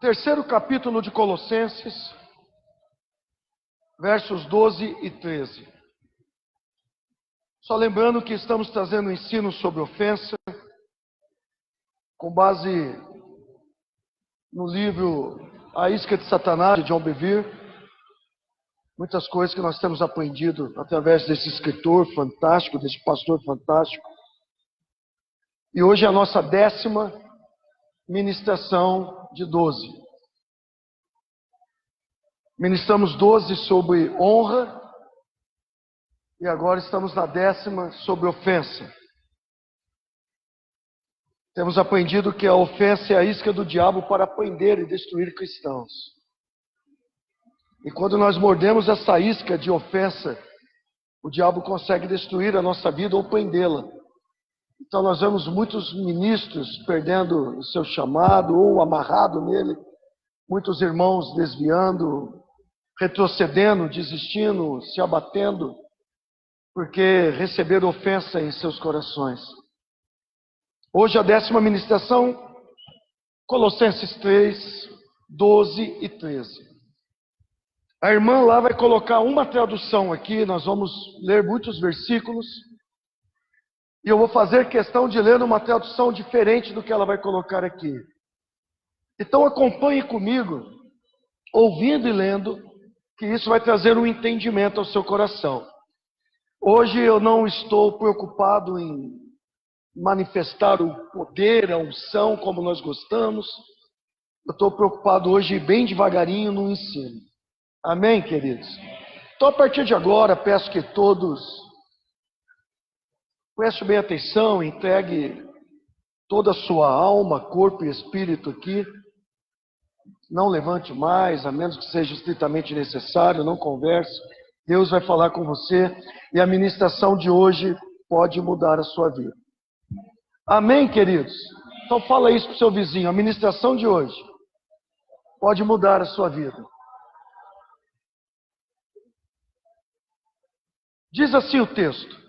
Terceiro capítulo de Colossenses, versos 12 e 13. Só lembrando que estamos trazendo um ensino sobre ofensa, com base no livro A Isca de Satanás, de John Bevere. Muitas coisas que nós temos aprendido através desse escritor fantástico, desse pastor fantástico. E hoje é a nossa 10ª ministração de 12. Ministramos 12 sobre honra e agora estamos na 10ª sobre ofensa. Temos aprendido que a ofensa é a isca do diabo para prender e destruir cristãos. E quando nós mordemos essa isca de ofensa, o diabo consegue destruir a nossa vida ou prendê-la. Então nós vemos muitos ministros perdendo o seu chamado ou amarrado nele, muitos irmãos desviando, retrocedendo, desistindo, se abatendo, porque receberam ofensa em seus corações. Hoje a 10ª ministração, Colossenses 3, 12 e 13. A irmã lá vai colocar uma tradução aqui, nós vamos ler muitos versículos, e eu vou fazer questão de ler uma tradução diferente do que ela vai colocar aqui. Então acompanhe comigo, ouvindo e lendo, que isso vai trazer um entendimento ao seu coração. Hoje eu não estou preocupado em manifestar o poder, a unção, como nós gostamos. Eu estou preocupado hoje bem devagarinho no ensino. Amém, queridos? Então a partir de agora, peço que todos prestem bem atenção, entregue toda a sua alma, corpo e espírito aqui. Não levante mais, a menos que seja estritamente necessário, não converse. Deus vai falar com você e a ministração de hoje pode mudar a sua vida. Amém, queridos? Então fala isso para o seu vizinho, a ministração de hoje pode mudar a sua vida. Diz assim o texto: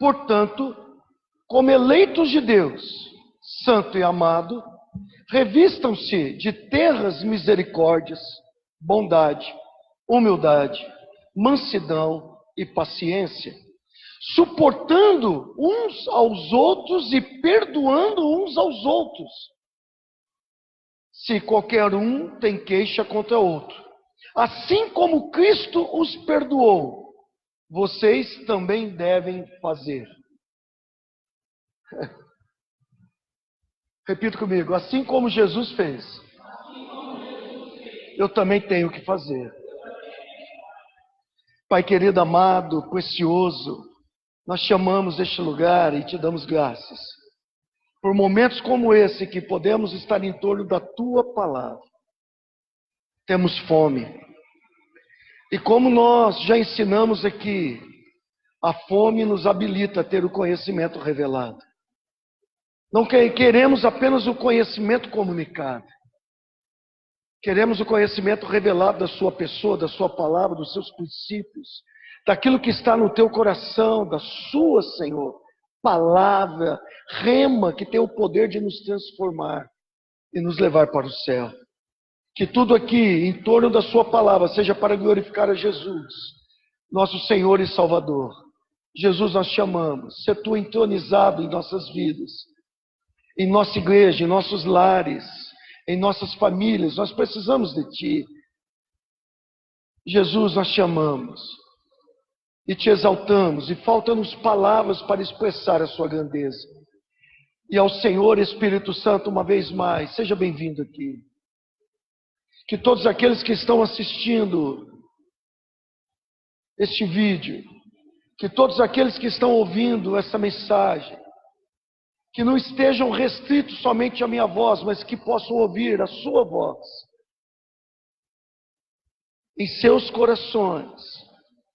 portanto, como eleitos de Deus, santo e amado, revistam-se de terras misericórdias, bondade, humildade, mansidão e paciência, suportando uns aos outros e perdoando uns aos outros, se qualquer um tem queixa contra outro. Assim como Cristo os perdoou, vocês também devem fazer. Repita comigo, assim como Jesus fez, eu também tenho que fazer. Pai querido, amado, precioso, nós te amamos este lugar e te damos graças por momentos como esse que podemos estar em torno da tua palavra. Temos fome. E como nós já ensinamos aqui, a fome nos habilita a ter o conhecimento revelado. Não queremos apenas o conhecimento comunicado. Queremos o conhecimento revelado da sua pessoa, da sua palavra, dos seus princípios, daquilo que está no teu coração, da sua, Senhor, palavra, rema, que tem o poder de nos transformar e nos levar para o céu. Que tudo aqui, em torno da sua palavra, seja para glorificar a Jesus, nosso Senhor e Salvador. Jesus, nós te amamos. Ser tu entronizado em nossas vidas, em nossa igreja, em nossos lares, em nossas famílias. Nós precisamos de ti. Jesus, nós te amamos e te exaltamos, e faltam-nos palavras para expressar a sua grandeza. E ao Senhor Espírito Santo, uma vez mais, seja bem-vindo aqui. Que todos aqueles que estão assistindo este vídeo, que todos aqueles que estão ouvindo essa mensagem, que não estejam restritos somente à minha voz, mas que possam ouvir a sua voz em seus corações,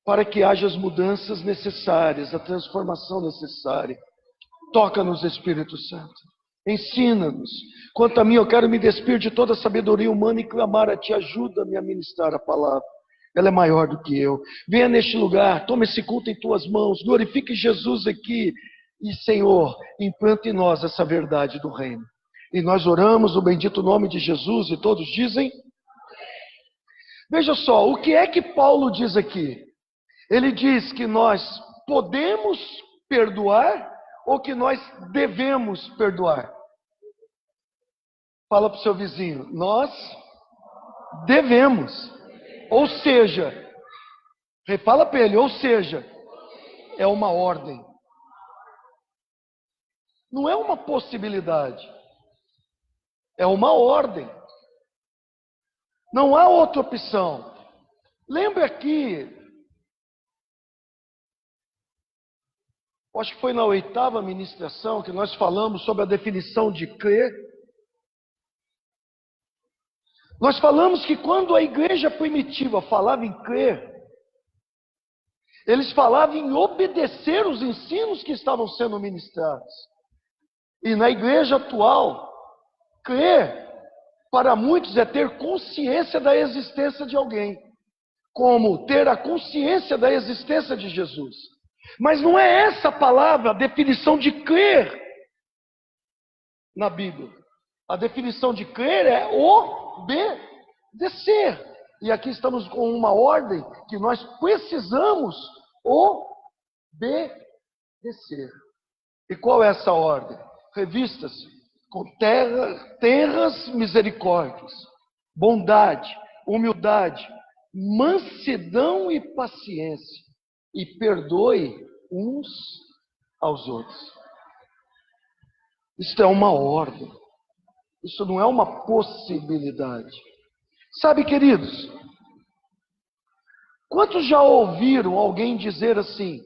para que haja as mudanças necessárias, a transformação necessária. Toca-nos, Espírito Santo. Ensina-nos. Quanto a mim, eu quero me despir de toda a sabedoria humana e clamar a ti. Ajuda-me a ministrar a palavra. Ela é maior do que eu. Venha neste lugar, toma esse culto em tuas mãos, glorifique Jesus aqui. E, Senhor, implanta em nós essa verdade do reino. E nós oramos o bendito nome de Jesus e todos dizem. Veja só, o que é que Paulo diz aqui? Ele diz que nós podemos perdoar ou que nós devemos perdoar? Fala para o seu vizinho, nós devemos. Ou seja, fala para ele, ou seja, é uma ordem. Não é uma possibilidade. É uma ordem. Não há outra opção. Lembra aqui, acho que foi na 8ª ministração que nós falamos sobre a definição de crer. Nós falamos que quando a igreja primitiva falava em crer, eles falavam em obedecer os ensinos que estavam sendo ministrados. E na igreja atual, crer para muitos é ter consciência da existência de alguém, como ter a consciência da existência de Jesus. Mas não é essa a palavra, a definição de crer na Bíblia. A definição de crer é obedecer. E aqui estamos com uma ordem que nós precisamos obedecer. E qual é essa ordem? Revista-se com terras misericórdias, bondade, humildade, mansidão e paciência, e perdoe uns aos outros. Isso é uma ordem, isso não é uma possibilidade. Sabe, queridos, quantos já ouviram alguém dizer assim: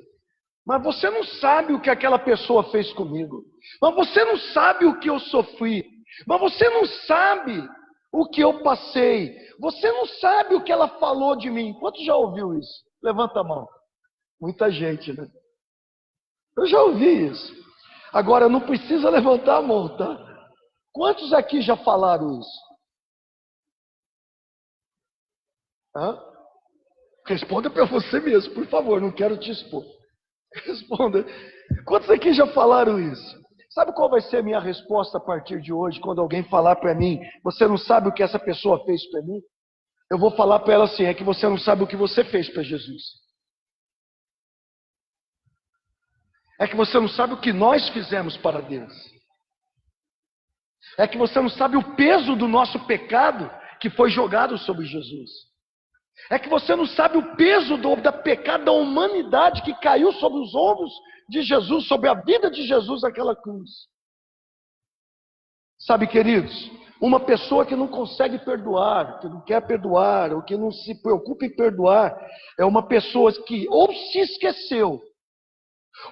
mas você não sabe o que aquela pessoa fez comigo. Mas você não sabe o que eu sofri. Mas você não sabe o que eu passei. Você não sabe o que ela falou de mim. Quantos já ouviu isso? Levanta a mão. Muita gente, né? Eu já ouvi isso. Agora, não precisa levantar a mão, tá? Quantos aqui já falaram isso? Hã? Responda para você mesmo, por favor. Não quero te expor. Responda. Quantos aqui já falaram isso? Sabe qual vai ser a minha resposta a partir de hoje, quando alguém falar para mim: você não sabe o que essa pessoa fez para mim? Eu vou falar para ela assim: é que você não sabe o que você fez para Jesus. É que você não sabe o que nós fizemos para Deus. É que você não sabe o peso do nosso pecado que foi jogado sobre Jesus. É que você não sabe o peso do pecado da humanidade que caiu sobre os ombros de Jesus, sobre a vida de Jesus naquela cruz. Sabe, queridos, uma pessoa que não consegue perdoar, que não quer perdoar, ou que não se preocupa em perdoar, é uma pessoa que ou se esqueceu,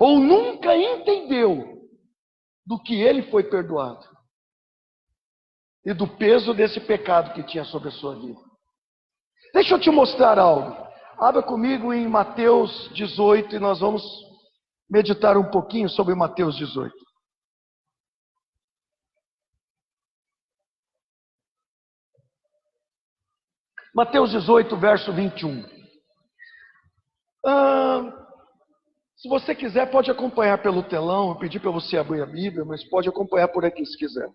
ou nunca entendeu do que ele foi perdoado, e do peso desse pecado que tinha sobre a sua vida. Deixa eu te mostrar algo. Abra comigo em Mateus 18 e nós vamos meditar um pouquinho sobre Mateus 18. Mateus 18, verso 21. Se você quiser, pode acompanhar pelo telão. Eu pedi para você abrir a Bíblia, mas pode acompanhar por aqui se quiser.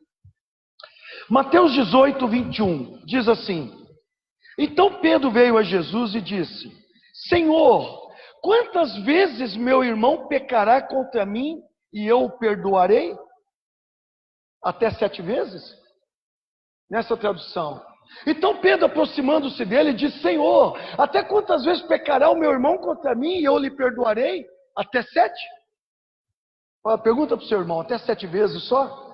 Mateus 18, 21 diz assim: então Pedro veio a Jesus e disse: Senhor, quantas vezes meu irmão pecará contra mim e eu o perdoarei? Até 7 vezes? Nessa tradução. Então Pedro, aproximando-se dele, disse: Senhor, até quantas vezes pecará o meu irmão contra mim e eu lhe perdoarei? Até 7? Pergunta para o seu irmão: até 7 vezes só?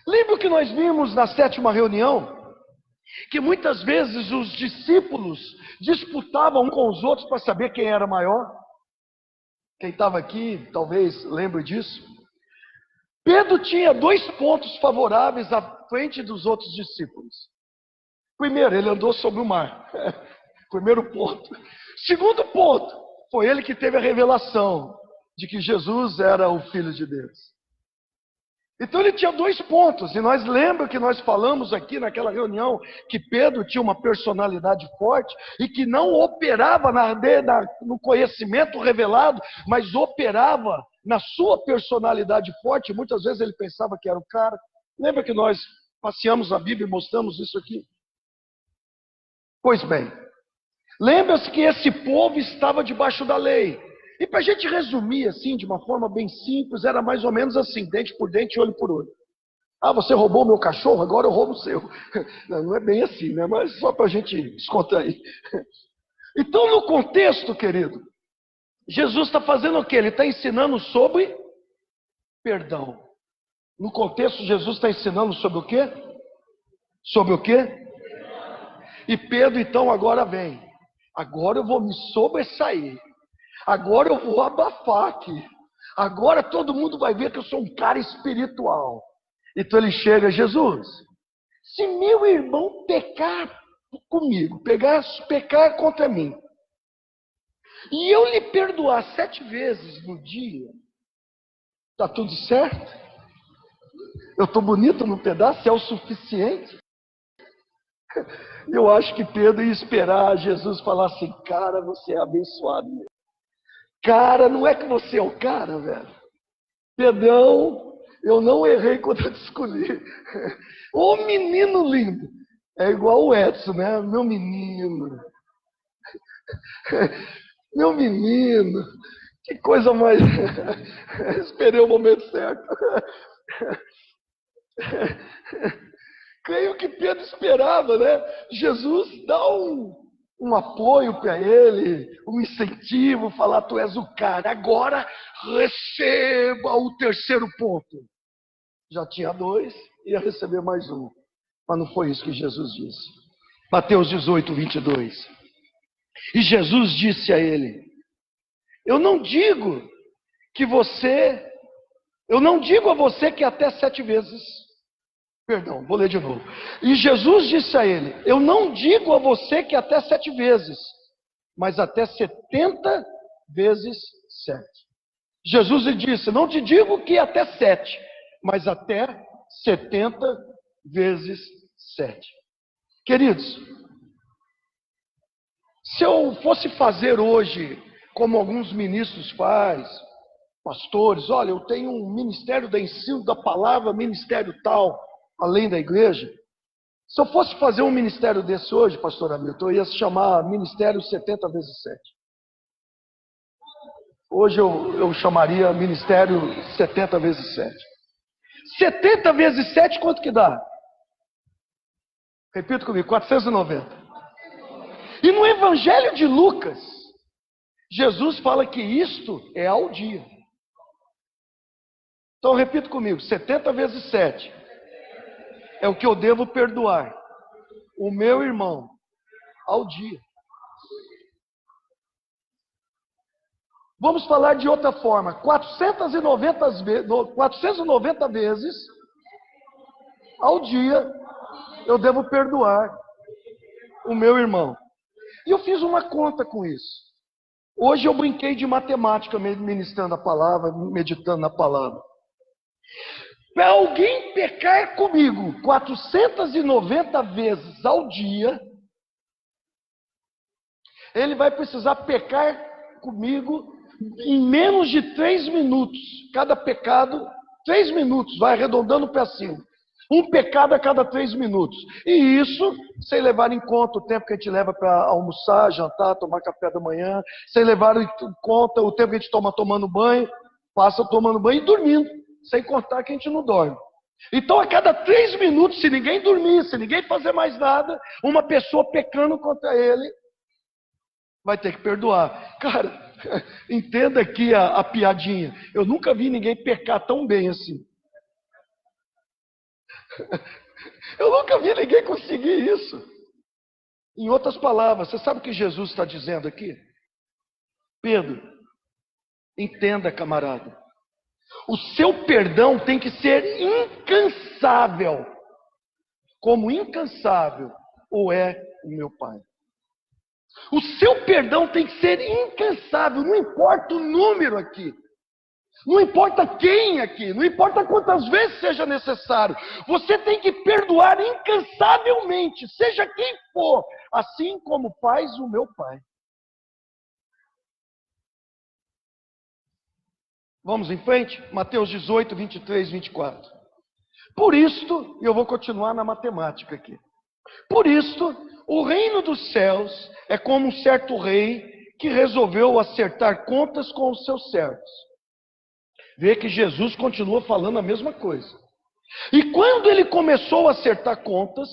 Lembra o que nós vimos na 7ª reunião? Que muitas vezes os discípulos disputavam uns com os outros para saber quem era maior. Quem estava aqui talvez lembre disso. Pedro tinha 2 pontos favoráveis à frente dos outros discípulos. Primeiro, ele andou sobre o mar. Primeiro ponto. Segundo ponto, foi ele que teve a revelação de que Jesus era o Filho de Deus. Então ele tinha 2 pontos, e nós lembramos que nós falamos aqui naquela reunião que Pedro tinha uma personalidade forte e que não operava no conhecimento revelado, mas operava na sua personalidade forte, muitas vezes ele pensava que era o cara. Lembra que nós passeamos a Bíblia e mostramos isso aqui? Pois bem, lembra-se que esse povo estava debaixo da lei. E para a gente resumir assim, de uma forma bem simples, era mais ou menos assim, dente por dente, olho por olho. Ah, você roubou o meu cachorro, agora eu roubo o seu. Não é bem assim, né? Mas só para a gente descontrair. Então, no contexto, querido, Jesus está fazendo o quê? Ele está ensinando sobre perdão. No contexto, Jesus está ensinando sobre o quê? Sobre o quê? E Pedro, então, agora vem. Agora eu vou me sobressair. Agora eu vou abafar aqui. Agora todo mundo vai ver que eu sou um cara espiritual. Então ele chega, Jesus, se meu irmão pecar comigo, pecar contra mim, e eu lhe perdoar 7 vezes no dia, tá tudo certo? Eu estou bonito no pedaço? É o suficiente? Eu acho que Pedro ia esperar Jesus falar assim, cara, você é abençoado mesmo. Cara, não é que você é o cara, velho. Pedrão, eu não errei quando eu te escolhi. Ô menino lindo. É igual o Edson, né? Meu menino. Meu menino. Que coisa mais... Esperei o momento certo. Creio que Pedro esperava, né? Jesus dá um apoio para ele, um incentivo, falar, tu és o cara. Agora receba o 3º ponto. Já tinha 2, ia receber mais 1. Mas não foi isso que Jesus disse. Mateus 18, 22. E Jesus disse a ele, eu não digo a você que até 7 vezes... Perdão, vou ler de novo. E Jesus disse a ele, eu não digo a você que até 7 vezes, mas até 70 vezes 7. Jesus lhe disse, não te digo que até 7, mas até 70 vezes 7. Queridos, se eu fosse fazer hoje, como alguns ministros fazem, pastores, olha, eu tenho um ministério de ensino da palavra, ministério tal, além da igreja. Se eu fosse fazer um ministério desse hoje, pastor Hamilton, eu ia se chamar Ministério 70 vezes 7. Hoje eu chamaria Ministério 70 vezes 7. 70 vezes 7, quanto que dá? Repita comigo, 490. E no Evangelho de Lucas, Jesus fala que isto é ao dia. Então repita comigo, 70 vezes 7. É o que eu devo perdoar o meu irmão ao dia. Vamos falar de outra forma. 490 vezes ao dia eu devo perdoar o meu irmão. E eu fiz uma conta com isso. Hoje eu brinquei de matemática, ministrando a palavra, meditando na palavra. Para alguém pecar comigo 490 vezes ao dia, ele vai precisar pecar comigo em menos de 3 minutos. Cada pecado, 3 minutos, vai arredondando para cima. Um pecado a cada 3 minutos. E isso, sem levar em conta o tempo que a gente leva para almoçar, jantar, tomar café da manhã, sem levar em conta o tempo que a gente toma tomando banho, passa tomando banho e dormindo. Sem contar que a gente não dorme. Então, a cada 3 minutos, se ninguém dormir, se ninguém fazer mais nada, uma pessoa pecando contra ele, vai ter que perdoar. Cara, entenda aqui a piadinha. Eu nunca vi ninguém pecar tão bem assim. Eu nunca vi ninguém conseguir isso. Em outras palavras, você sabe o que Jesus está dizendo aqui? Pedro, entenda, camarada. O seu perdão tem que ser incansável, como incansável o é o meu Pai. O seu perdão tem que ser incansável, não importa o número aqui, não importa quem aqui, não importa quantas vezes seja necessário, você tem que perdoar incansavelmente, seja quem for, assim como faz o meu Pai. Vamos em frente? Mateus 18, 23, 24. Por isto, e eu vou continuar na matemática aqui. Por isto, o reino dos céus é como um certo rei que resolveu acertar contas com os seus servos. Vê que Jesus continua falando a mesma coisa. E quando ele começou a acertar contas,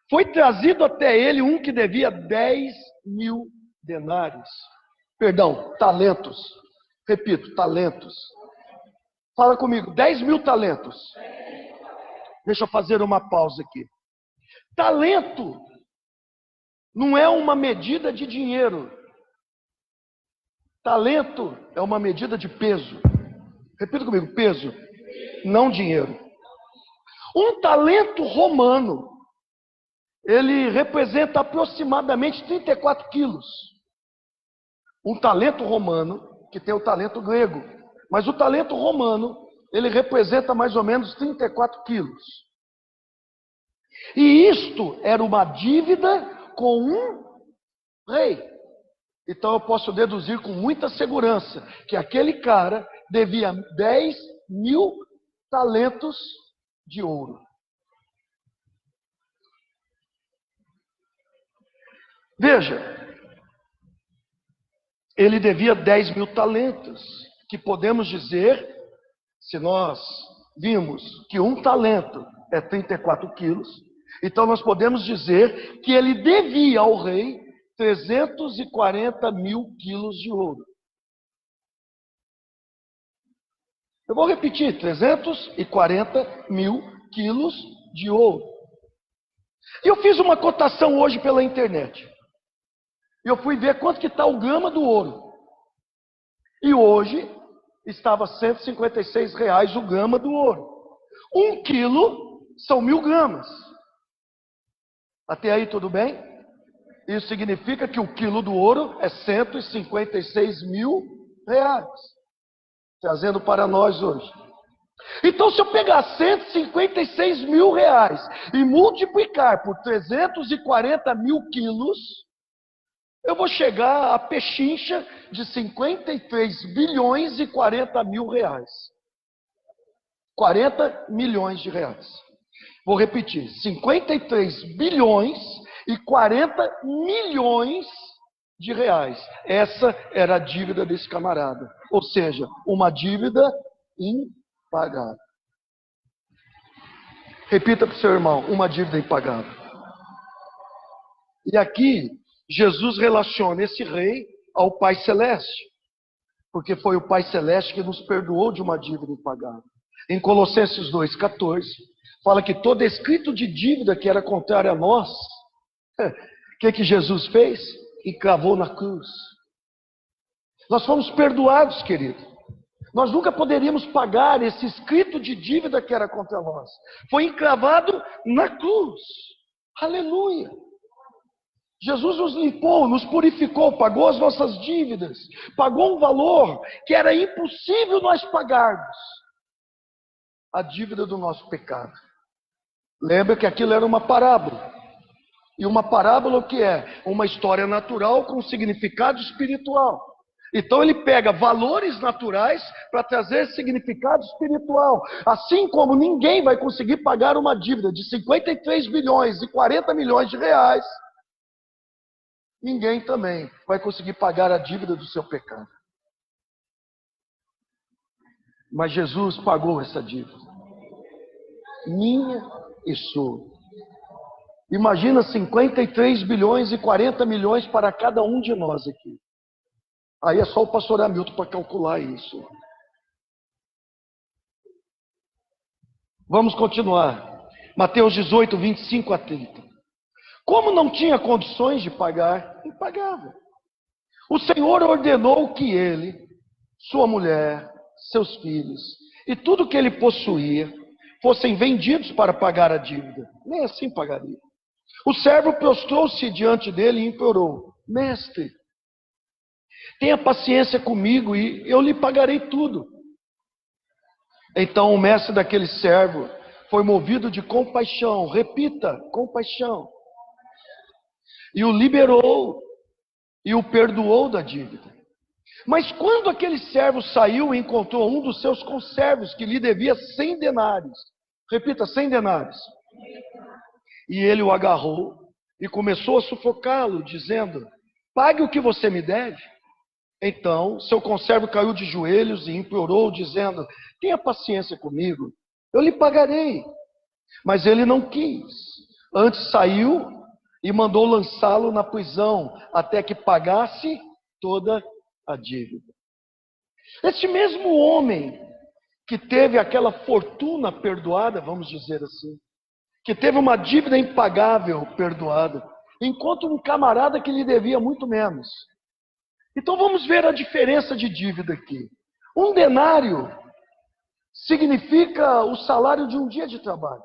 foi trazido até ele um que devia 10.000 denários. Perdão, talentos. Repito, talentos. Fala comigo, 10.000 talentos. Deixa eu fazer uma pausa aqui. Talento não é uma medida de dinheiro. Talento é uma medida de peso. Repita comigo, peso, não dinheiro. Um talento romano, ele representa aproximadamente 34 quilos. Um talento romano, que tem o talento grego, mas o talento romano, ele representa mais ou menos 34 quilos. E isto era uma dívida com um rei. Então eu posso deduzir com muita segurança que aquele cara devia 10.000 talentos de ouro. Veja, ele devia 10.000 talentos, que podemos dizer, se nós vimos que um talento é 34 quilos, então nós podemos dizer que ele devia ao rei 340.000 quilos de ouro. Eu vou repetir, 340.000 quilos de ouro. E eu fiz uma cotação hoje pela internet. Eu fui ver quanto que está o grama do ouro. E hoje estava R$156 o grama do ouro. 1 quilo são 1.000 gramas. Até aí tudo bem? Isso significa que o quilo do ouro é R$156.000. Trazendo para nós hoje. Então, se eu pegar R$156.000 e multiplicar por 340.000 quilos, eu vou chegar a pechincha de 53.040.000 reais. 40 milhões de reais. Vou repetir, 53.040 milhões de reais. Essa era a dívida desse camarada. Ou seja, uma dívida impagável. Repita para o seu irmão, uma dívida impagável. E aqui, Jesus relaciona esse rei ao Pai Celeste. Porque foi o Pai Celeste que nos perdoou de uma dívida impagável. Em Colossenses 2,14, fala que todo escrito de dívida que era contrário a nós, o que Jesus fez? E cravou na cruz. Nós fomos perdoados, querido. Nós nunca poderíamos pagar esse escrito de dívida que era contra nós. Foi encravado na cruz. Aleluia. Jesus nos limpou, nos purificou, pagou as nossas dívidas, pagou um valor que era impossível nós pagarmos. A dívida do nosso pecado. Lembra que aquilo era uma parábola. E uma parábola o que é? Uma história natural com significado espiritual. Então ele pega valores naturais para trazer significado espiritual. Assim como ninguém vai conseguir pagar uma dívida de 53.040 milhões de reais, ninguém também vai conseguir pagar a dívida do seu pecado. Mas Jesus pagou essa dívida. Minha e sua. Imagina 53.040 milhões para cada um de nós aqui. Aí é só o pastor Hamilton para calcular isso. Vamos continuar. Mateus 18, 25 a 30. Como não tinha condições de pagar, impagável. O Senhor ordenou que ele, sua mulher, seus filhos e tudo que ele possuía fossem vendidos para pagar a dívida. Nem assim pagaria. O servo prostrou-se diante dele e implorou: Mestre, tenha paciência comigo e eu lhe pagarei tudo. Então o mestre daquele servo foi movido de compaixão. Repita, compaixão. E o liberou e o perdoou da dívida. Mas quando aquele servo saiu e encontrou um dos seus conservos que lhe devia 100 denários, repita, 100 denários, e ele o agarrou e começou a sufocá-lo, dizendo: pague o que você me deve. Então seu conservo caiu de joelhos e implorou, dizendo: tenha paciência comigo, eu lhe pagarei. Mas ele não quis. Antes saiu e mandou lançá-lo na prisão até que pagasse toda a dívida. Este mesmo homem que teve aquela fortuna perdoada, vamos dizer assim, que teve uma dívida impagável perdoada, encontra um camarada que lhe devia muito menos. Então vamos ver a diferença de dívida aqui. Um denário significa o salário de um dia de trabalho.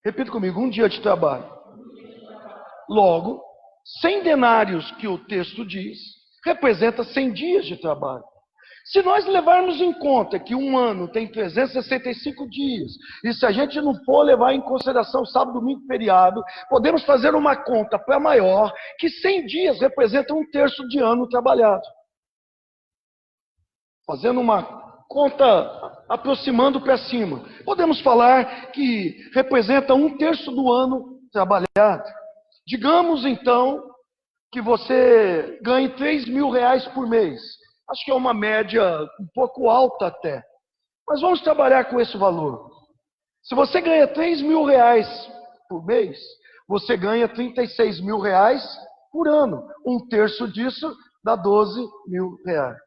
Repita comigo, um dia de trabalho. Logo, 100 denários que o texto diz, representa 100 dias de trabalho. Se nós levarmos em conta que um ano tem 365 dias, e se a gente não for levar em consideração sábado, domingo, feriado, podemos fazer uma conta para maior, que 100 dias representam um terço de ano trabalhado. Fazendo uma conta aproximando para cima, podemos falar que representa um terço do ano trabalhado. Digamos então que você ganhe 3 mil reais por mês. Acho que é uma média um pouco alta até. Mas vamos trabalhar com esse valor. Se você ganha 3 mil reais por mês, você ganha 36 mil reais por ano. Um terço disso dá 12 mil reais.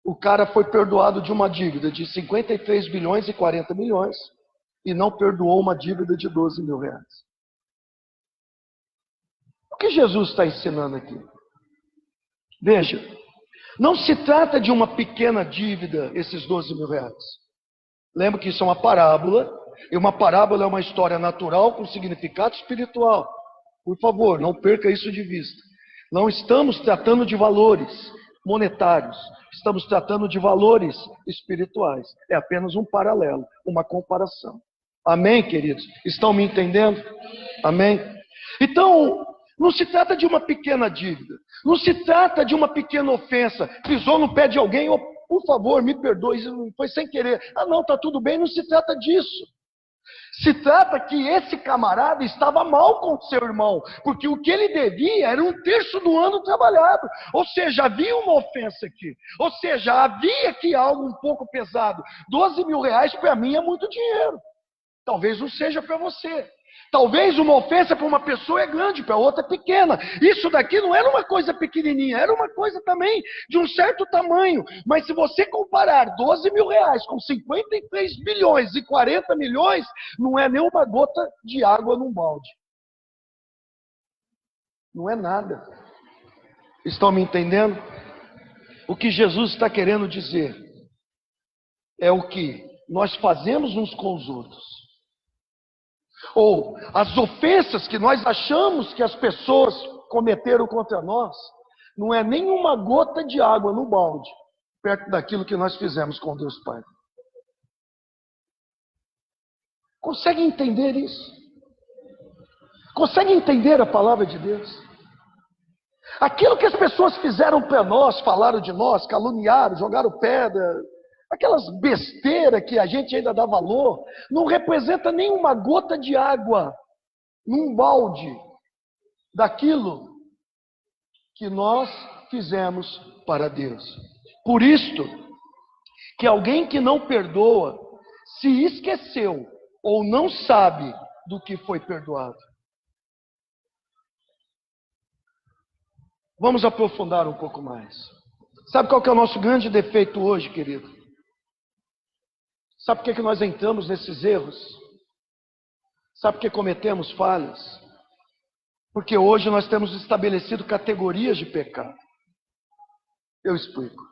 O cara foi perdoado de uma dívida de 53 bilhões e 40 milhões e não perdoou uma dívida de 12 mil reais. O que Jesus está ensinando aqui? Veja, não se trata de uma pequena dívida, esses 12 mil reais. Lembra que isso é uma parábola, e uma parábola é uma história natural com significado espiritual. Por favor, não perca isso de vista. Não estamos tratando de valores monetários, estamos tratando de valores espirituais. É apenas um paralelo, uma comparação. Amém, queridos? Estão me entendendo? Amém? Então, não se trata de uma pequena dívida, não se trata de uma pequena ofensa. Pisou no pé de alguém, oh, por favor, me perdoe, foi sem querer. Ah não, está tudo bem, não se trata disso. Se trata que esse camarada estava mal com o seu irmão, porque o que ele devia era um terço do ano trabalhado. Ou seja, havia uma ofensa aqui. Ou seja, havia aqui algo um pouco pesado. 12 mil reais para mim é muito dinheiro. Talvez não seja para você. Talvez uma ofensa para uma pessoa é grande, para outra é pequena. Isso daqui não era uma coisa pequenininha, era uma coisa também de um certo tamanho. Mas se você comparar 12 mil reais com 53 bilhões e 40 milhões, não é nem uma gota de água num balde. Não é nada. Estão me entendendo? O que Jesus está querendo dizer é o que nós fazemos uns com os outros. Ou as ofensas que nós achamos que as pessoas cometeram contra nós, não é nem uma gota de água no balde, perto daquilo que nós fizemos com Deus Pai. Consegue entender isso? Consegue entender a palavra de Deus? Aquilo que as pessoas fizeram para nós, falaram de nós, caluniaram, jogaram pedra, aquelas besteiras que a gente ainda dá valor, não representa nem uma gota de água num balde daquilo que nós fizemos para Deus. Por isto, que alguém que não perdoa se esqueceu ou não sabe do que foi perdoado. Vamos aprofundar um pouco mais. Sabe qual que é o nosso grande defeito hoje, querido? Sabe por que nós entramos nesses erros? Sabe por que cometemos falhas? Porque hoje nós temos estabelecido categorias de pecado. Eu explico.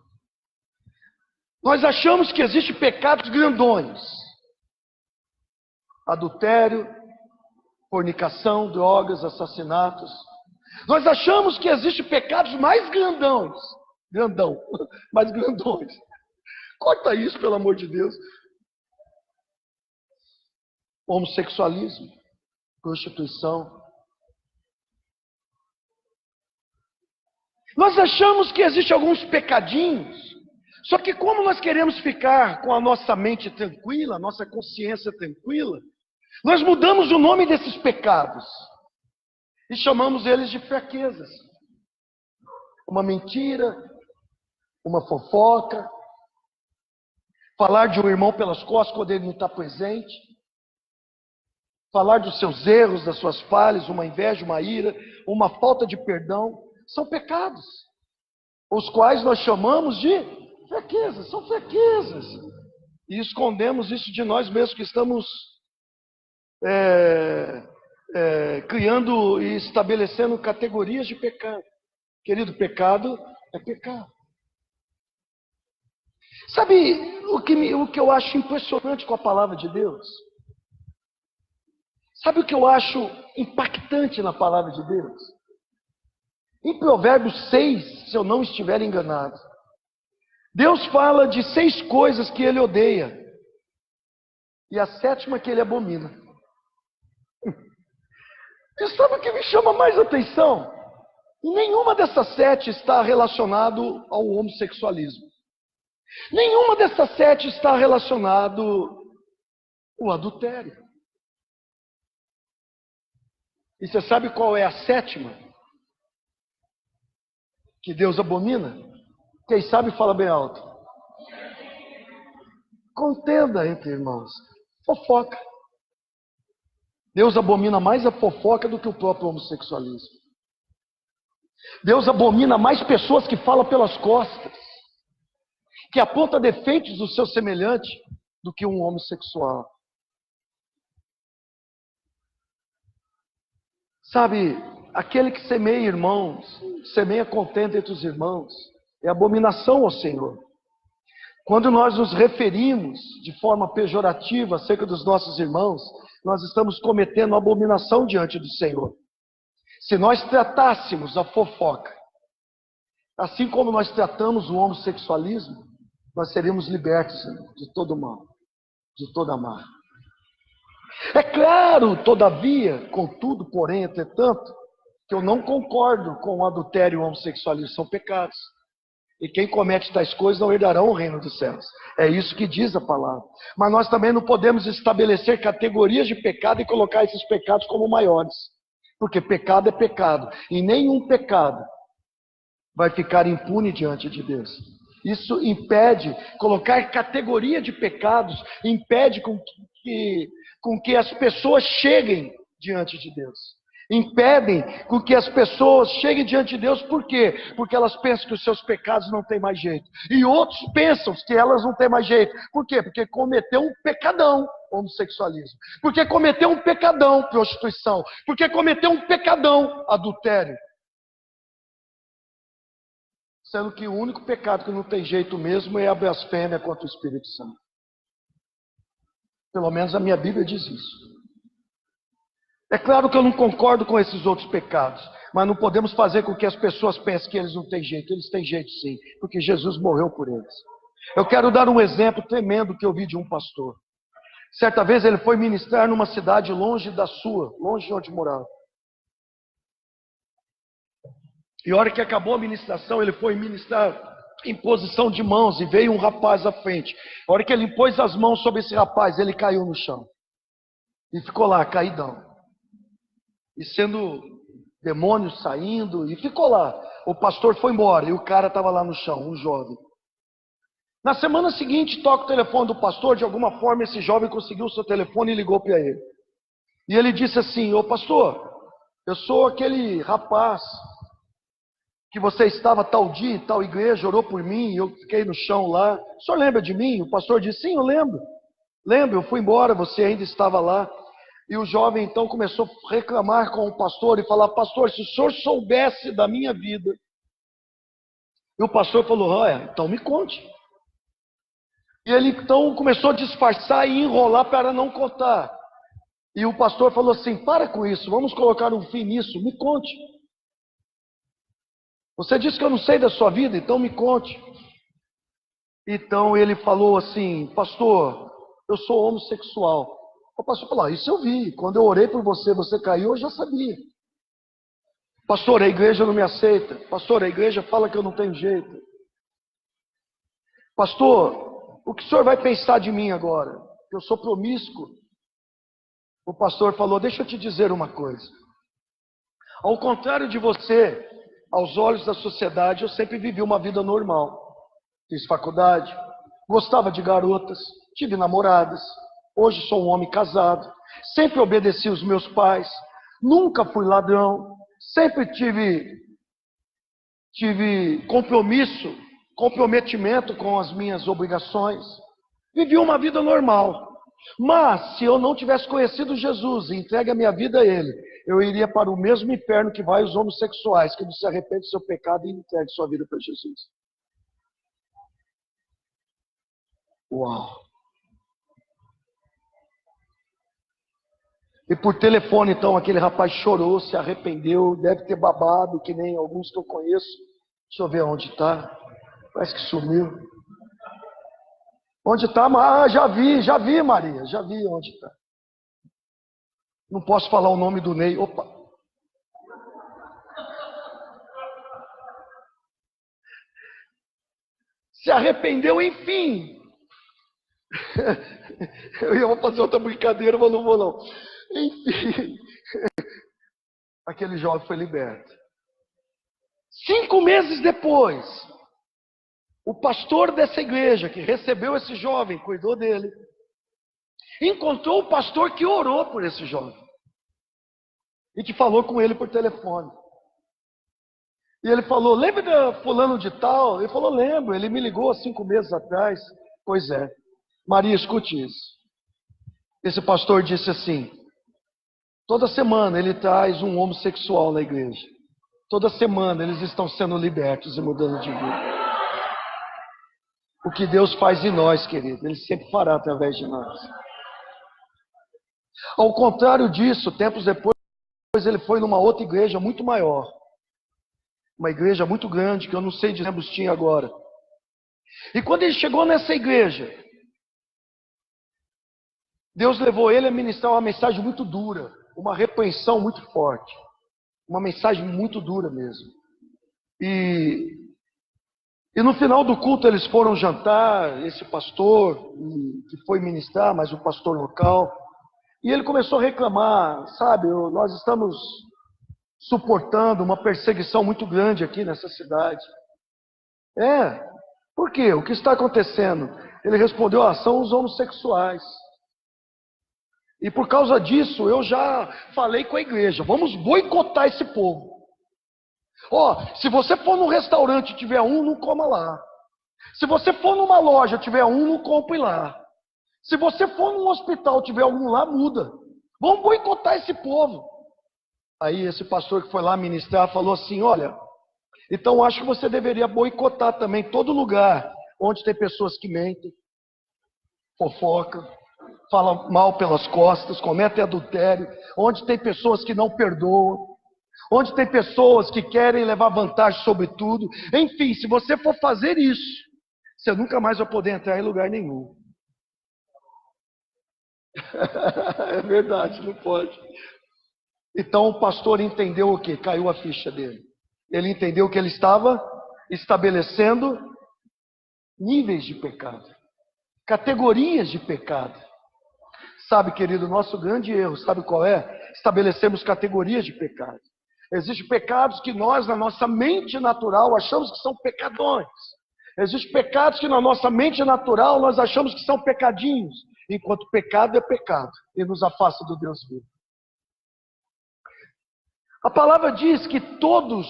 Nós achamos que existem pecados grandões. Adultério, fornicação, drogas, assassinatos. Nós achamos que existem pecados mais grandões. Mais grandões. Corta isso, pelo amor de Deus. Homossexualismo, prostituição. Nós achamos que existem alguns pecadinhos, só que como nós queremos ficar com a nossa mente tranquila, a nossa consciência tranquila, nós mudamos o nome desses pecados e chamamos eles de fraquezas. Uma mentira, uma fofoca, falar de um irmão pelas costas quando ele não está presente, falar dos seus erros, das suas falhas, uma inveja, uma ira, uma falta de perdão, são pecados, os quais nós chamamos de fraquezas, são fraquezas, e escondemos isso de nós mesmos, que estamos criando e estabelecendo categorias de pecado. Querido, pecado é pecado. Sabe o que eu acho impressionante com a palavra de Deus? Sabe o que eu acho impactante na palavra de Deus? Em Provérbios 6, se eu não estiver enganado, Deus fala de 6 coisas que ele odeia, e a 7ª que ele abomina. E sabe o que me chama mais atenção? Nenhuma dessas 7 está relacionado ao homossexualismo. Nenhuma dessas 7 está relacionado ao adultério. E você sabe qual é a 7ª que Deus abomina? Quem sabe fala bem alto. Contenda entre irmãos. Fofoca. Deus abomina mais a fofoca do que o próprio homossexualismo. Deus abomina mais pessoas que falam pelas costas, que aponta defeitos do seu semelhante, do que um homossexual. Sabe, aquele que semeia irmãos, semeia contenda entre os irmãos, é abominação ao Senhor. Quando nós nos referimos de forma pejorativa acerca dos nossos irmãos, nós estamos cometendo abominação diante do Senhor. Se nós tratássemos a fofoca, assim como nós tratamos o homossexualismo, nós seríamos libertos de todo mal, de toda má. É claro, todavia, contudo, porém, entretanto, que eu não concordo com o adultério e o homossexualismo, são pecados. E quem comete tais coisas não herdarão o reino dos céus. É isso que diz a palavra. Mas nós também não podemos estabelecer categorias de pecado e colocar esses pecados como maiores. Porque pecado é pecado. E nenhum pecado vai ficar impune diante de Deus. Isso impede, colocar categoria de pecados, impede com que as pessoas cheguem diante de Deus. Impedem com que as pessoas cheguem diante de Deus, por quê? Porque elas pensam que os seus pecados não têm mais jeito. E outros pensam que elas não têm mais jeito. Por quê? Porque cometeu um pecadão, homossexualismo. Porque cometeu um pecadão, prostituição. Porque cometeu um pecadão, adultério. Sendo que o único pecado que não tem jeito mesmo é a blasfêmia contra o Espírito Santo. Pelo menos a minha Bíblia diz isso. É claro que eu não concordo com esses outros pecados, mas não podemos fazer com que as pessoas pensem que eles não têm jeito. Eles têm jeito sim, porque Jesus morreu por eles. Eu quero dar um exemplo tremendo que eu vi de um pastor. Certa vez ele foi ministrar numa cidade longe da sua, longe de onde morava. E a hora que acabou a ministração, ele foi ministrar em posição de mãos e veio um rapaz à frente. A hora que ele pôs as mãos sobre esse rapaz, ele caiu no chão. E ficou lá, caidão. E sendo demônios saindo, e ficou lá. O pastor foi embora e o cara estava lá no chão, um jovem. Na semana seguinte, toca o telefone do pastor, de alguma forma esse jovem conseguiu o seu telefone e ligou para ele. E ele disse assim: ô pastor, eu sou aquele rapaz que você estava tal dia em tal igreja, orou por mim, eu fiquei no chão lá. O senhor lembra de mim? O pastor disse: sim, eu lembro. Lembro, eu fui embora, você ainda estava lá. E o jovem então começou a reclamar com o pastor e falar: pastor, se o senhor soubesse da minha vida. E o pastor falou: olha, então me conte. E ele então começou a disfarçar e enrolar para não contar. E o pastor falou assim: para com isso, vamos colocar um fim nisso, me conte. Você disse que eu não sei da sua vida, então me conte. Então ele falou assim: pastor, eu sou homossexual. O pastor falou: isso eu vi, quando eu orei por você, você caiu, eu já sabia. Pastor, a igreja não me aceita. Pastor, a igreja fala que eu não tenho jeito. Pastor, o que o senhor vai pensar de mim agora? Que eu sou promíscuo? O pastor falou, deixa eu te dizer uma coisa. Ao contrário de você, aos olhos da sociedade, eu sempre vivi uma vida normal. Fiz faculdade, gostava de garotas, tive namoradas. Hoje sou um homem casado. Sempre obedeci os meus pais. Nunca fui ladrão. Sempre tive comprometimento com as minhas obrigações. Vivi uma vida normal. Mas, se eu não tivesse conhecido Jesus e entregue a minha vida a Ele, eu iria para o mesmo inferno que vai os homossexuais, que não se arrepende do seu pecado e entregue sua vida para Jesus. Uau! E por telefone, então, aquele rapaz chorou, se arrependeu, deve ter babado, que nem alguns que eu conheço. Deixa eu ver onde está. Parece que sumiu. Onde está? Ah, já vi, Maria, já vi onde está. Não posso falar o nome do Ney. Opa! Se arrependeu, enfim. Eu ia fazer outra brincadeira, mas não vou não. Enfim, aquele jovem foi liberto. 5 meses depois, o pastor dessa igreja que recebeu esse jovem, cuidou dele, encontrou o pastor que orou por esse jovem e que falou com ele por telefone. E ele falou, lembra de fulano de tal? Ele falou, lembro, ele me ligou há 5 meses atrás. Pois é. Maria, escute isso. Esse pastor disse assim, toda semana ele traz um homossexual na igreja. Toda semana eles estão sendo libertos e mudando de vida. O que Deus faz em nós, querido, Ele sempre fará através de nós. Ao contrário disso, tempos depois, ele foi numa outra igreja muito maior. Uma igreja muito grande, que eu não sei de lembros tinha agora. E quando ele chegou nessa igreja, Deus levou ele a ministrar uma mensagem muito dura, uma repreensão muito forte. Uma mensagem muito dura mesmo. E no final do culto eles foram jantar, esse pastor que foi ministrar, mas o pastor local. E ele começou a reclamar, sabe, nós estamos suportando uma perseguição muito grande aqui nessa cidade. Por quê? O que está acontecendo? Ele respondeu, são os homossexuais. E por causa disso, eu já falei com a igreja, vamos boicotar esse povo. Se você for num restaurante e tiver um, não coma lá. Se você for numa loja e tiver um, não compre lá. Se você for num hospital e tiver um lá, muda. Vamos boicotar esse povo. Aí esse pastor que foi lá ministrar falou assim, olha, então acho que você deveria boicotar também todo lugar onde tem pessoas que mentem, fofocam, falam mal pelas costas, cometem adultério, onde tem pessoas que não perdoam, onde tem pessoas que querem levar vantagem sobre tudo. Enfim, se você for fazer isso, você nunca mais vai poder entrar em lugar nenhum. É verdade, não pode. Então o pastor entendeu o que? Caiu a ficha dele. Ele entendeu que ele estava estabelecendo níveis de pecado, categorias de pecado. Sabe, querido, nosso grande erro, sabe qual é? Estabelecemos categorias de pecado. Existem pecados que nós, na nossa mente natural, achamos que são pecadões. Existem pecados que na nossa mente natural nós achamos que são pecadinhos, enquanto pecado é pecado e nos afasta do Deus vivo. A palavra diz que todos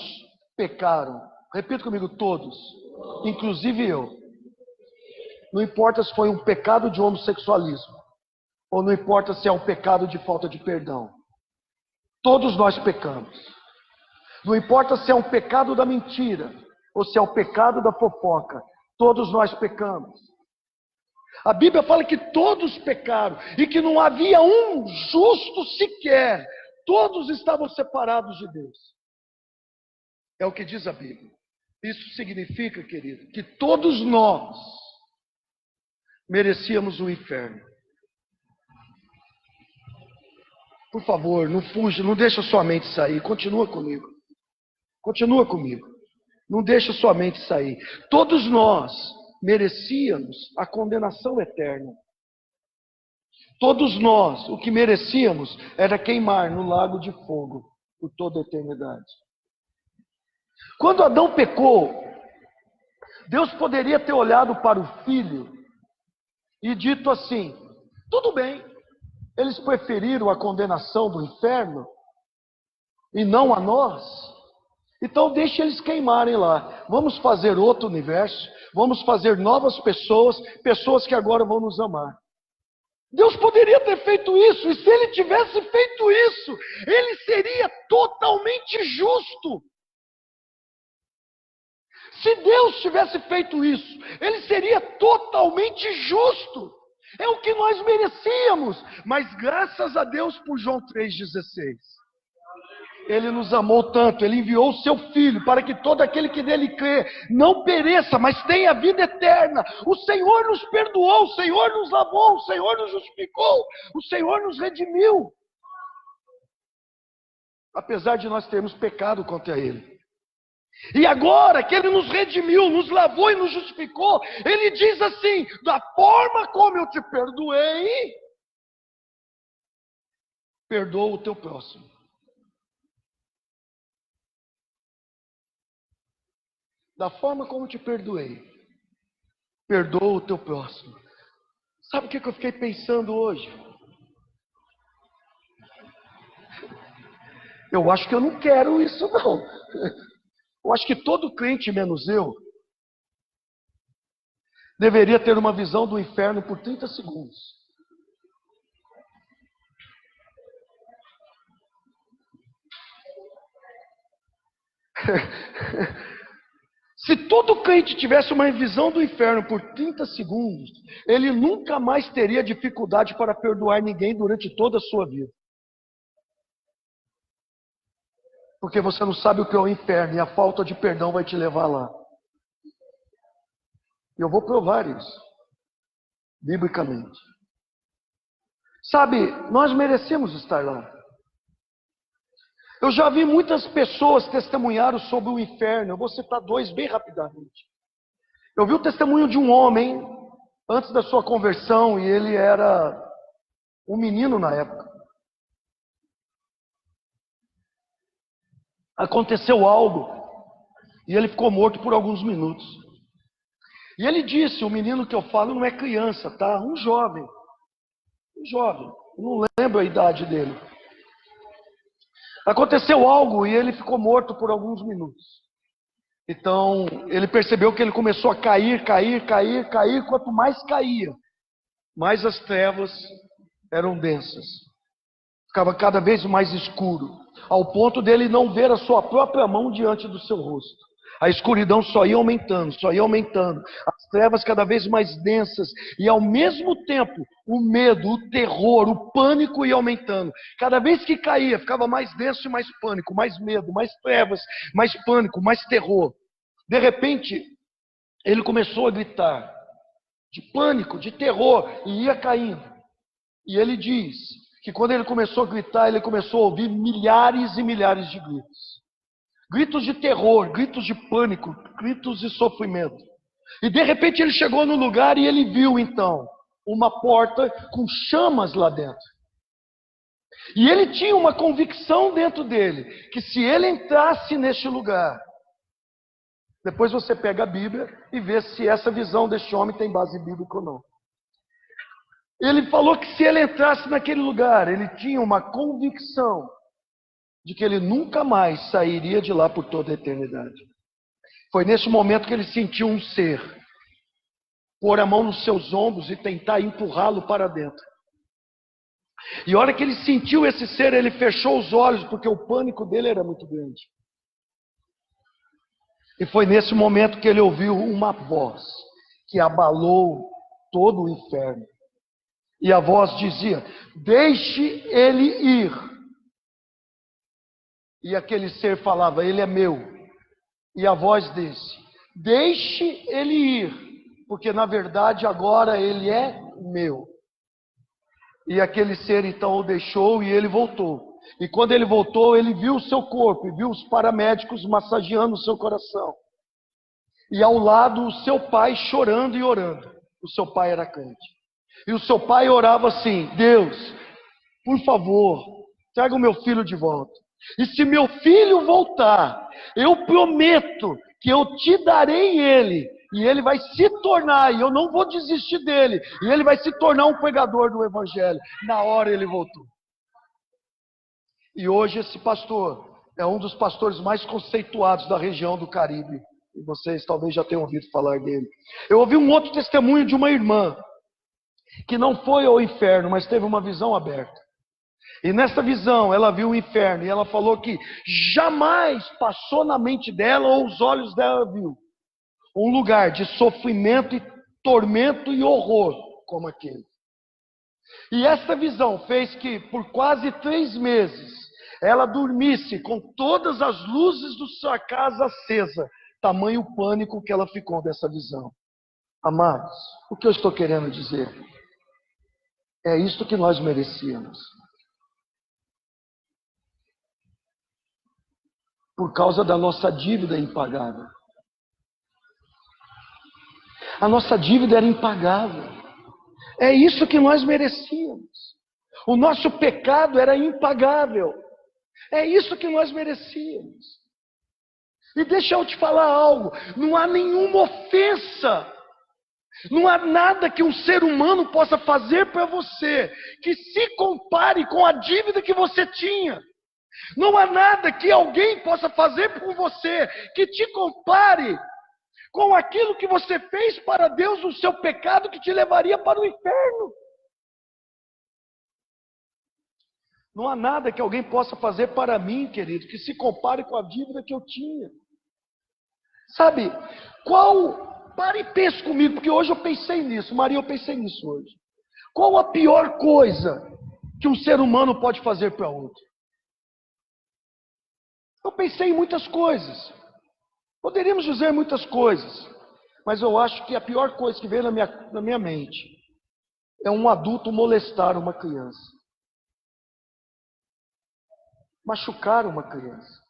pecaram. Repita comigo, todos, inclusive eu. Não importa se foi um pecado de homossexualismo, ou não importa se é um pecado de falta de perdão. Todos nós pecamos. Não importa se é um pecado da mentira, ou se é o pecado da fofoca. Todos nós pecamos. A Bíblia fala que todos pecaram, e que não havia um justo sequer. Todos estavam separados de Deus. É o que diz a Bíblia. Isso significa, querido, que todos nós merecíamos o inferno. Por favor, não fuja, não deixa sua mente sair, continua comigo. Continua comigo. Não deixa sua mente sair. Todos nós merecíamos a condenação eterna. Todos nós, o que merecíamos era queimar no lago de fogo por toda a eternidade. Quando Adão pecou, Deus poderia ter olhado para o filho e dito assim: tudo bem, eles preferiram a condenação do inferno e não a nós, então deixe eles queimarem lá. Vamos fazer outro universo, vamos fazer novas pessoas, pessoas que agora vão nos amar. Deus poderia ter feito isso, e se ele tivesse feito isso, ele seria totalmente justo. Se Deus tivesse feito isso, ele seria totalmente justo. É o que nós merecíamos, mas graças a Deus por João 3,16. Ele nos amou tanto, ele enviou o seu Filho para que todo aquele que nele crê não pereça, mas tenha vida eterna. O Senhor nos perdoou, o Senhor nos lavou, o Senhor nos justificou, o Senhor nos redimiu. Apesar de nós termos pecado contra ele. E agora que ele nos redimiu, nos lavou e nos justificou, ele diz assim: da forma como eu te perdoei, perdoa o teu próximo. Da forma como eu te perdoei, perdoa o teu próximo. Sabe o que eu fiquei pensando hoje? Eu acho que eu não quero isso não. Eu acho que todo crente, menos eu, deveria ter uma visão do inferno por 30 segundos. Se todo crente tivesse uma visão do inferno por 30 segundos, ele nunca mais teria dificuldade para perdoar ninguém durante toda a sua vida. Porque você não sabe o que é o inferno e a falta de perdão vai te levar lá. E eu vou provar isso, biblicamente. Sabe, nós merecemos estar lá. Eu já vi muitas pessoas testemunhar sobre o inferno. Eu vou citar dois bem rapidamente. Eu vi o testemunho de um homem, antes da sua conversão, e ele era um menino na época. Aconteceu algo, e ele ficou morto por alguns minutos. E ele disse, o menino que eu falo não é criança, tá? Um jovem, não lembro a idade dele. Aconteceu algo e ele ficou morto por alguns minutos. Então, ele percebeu que ele começou a cair. Quanto mais caía, mais as trevas eram densas. Ficava cada vez mais escuro, ao ponto dele não ver a sua própria mão diante do seu rosto. A escuridão só ia aumentando, as trevas cada vez mais densas, e ao mesmo tempo, o medo, o terror, o pânico ia aumentando. Cada vez que caía, ficava mais denso e mais pânico, mais medo, mais trevas, mais pânico, mais terror. De repente, ele começou a gritar, de pânico, de terror, e ia caindo. E ele diz que quando ele começou a gritar, ele começou a ouvir milhares e milhares de gritos. Gritos de terror, gritos de pânico, gritos de sofrimento. E de repente ele chegou no lugar e ele viu então uma porta com chamas lá dentro. E ele tinha uma convicção dentro dele, que se ele entrasse neste lugar, depois você pega a Bíblia e vê se essa visão deste homem tem base bíblica ou não. Ele falou que se ele entrasse naquele lugar, ele tinha uma convicção de que ele nunca mais sairia de lá por toda a eternidade. Foi nesse momento que ele sentiu um ser pôr a mão nos seus ombros e tentar empurrá-lo para dentro. E a hora que ele sentiu esse ser, ele fechou os olhos, porque o pânico dele era muito grande. E foi nesse momento que ele ouviu uma voz que abalou todo o inferno. E a voz dizia: deixe ele ir. E aquele ser falava: ele é meu. E a voz disse: deixe ele ir, porque na verdade agora ele é meu. E aquele ser então o deixou e ele voltou. E quando ele voltou, ele viu o seu corpo e viu os paramédicos massageando o seu coração. E ao lado o seu pai chorando e orando. O seu pai era crente. E o seu pai orava assim: Deus, por favor, traga o meu filho de volta. E se meu filho voltar, eu prometo que eu te darei ele. E ele vai se tornar, e eu não vou desistir dele. E ele vai se tornar um pregador do evangelho. Na hora ele voltou. E hoje esse pastor é um dos pastores mais conceituados da região do Caribe. E vocês talvez já tenham ouvido falar dele. Eu ouvi um outro testemunho de uma irmã que não foi ao inferno, mas teve uma visão aberta. E nessa visão ela viu o inferno e ela falou que jamais passou na mente dela ou os olhos dela viu um lugar de sofrimento e tormento e horror como aquele. E essa visão fez que por quase 3 meses ela dormisse com todas as luzes da sua casa acesa, tamanho pânico que ela ficou dessa visão. Amados, o que eu estou querendo dizer? É isto que nós merecíamos. Por causa da nossa dívida impagável. A nossa dívida era impagável. É isso que nós merecíamos. O nosso pecado era impagável. É isso que nós merecíamos. E deixa eu te falar algo. Não há nenhuma ofensa. Não há nada que um ser humano possa fazer para você que se compare com a dívida que você tinha. Não há nada que alguém possa fazer por você que te compare com aquilo que você fez para Deus, o seu pecado que te levaria para o inferno. Não há nada que alguém possa fazer para mim, querido, que se compare com a dívida que eu tinha. Sabe, pare e pense comigo, porque hoje eu pensei nisso, Maria, eu pensei nisso hoje. Qual a pior coisa que um ser humano pode fazer para outro? Eu pensei em muitas coisas. Poderíamos dizer muitas coisas. Mas eu acho que a pior coisa que veio na minha mente é um adulto molestar uma criança. Machucar uma criança.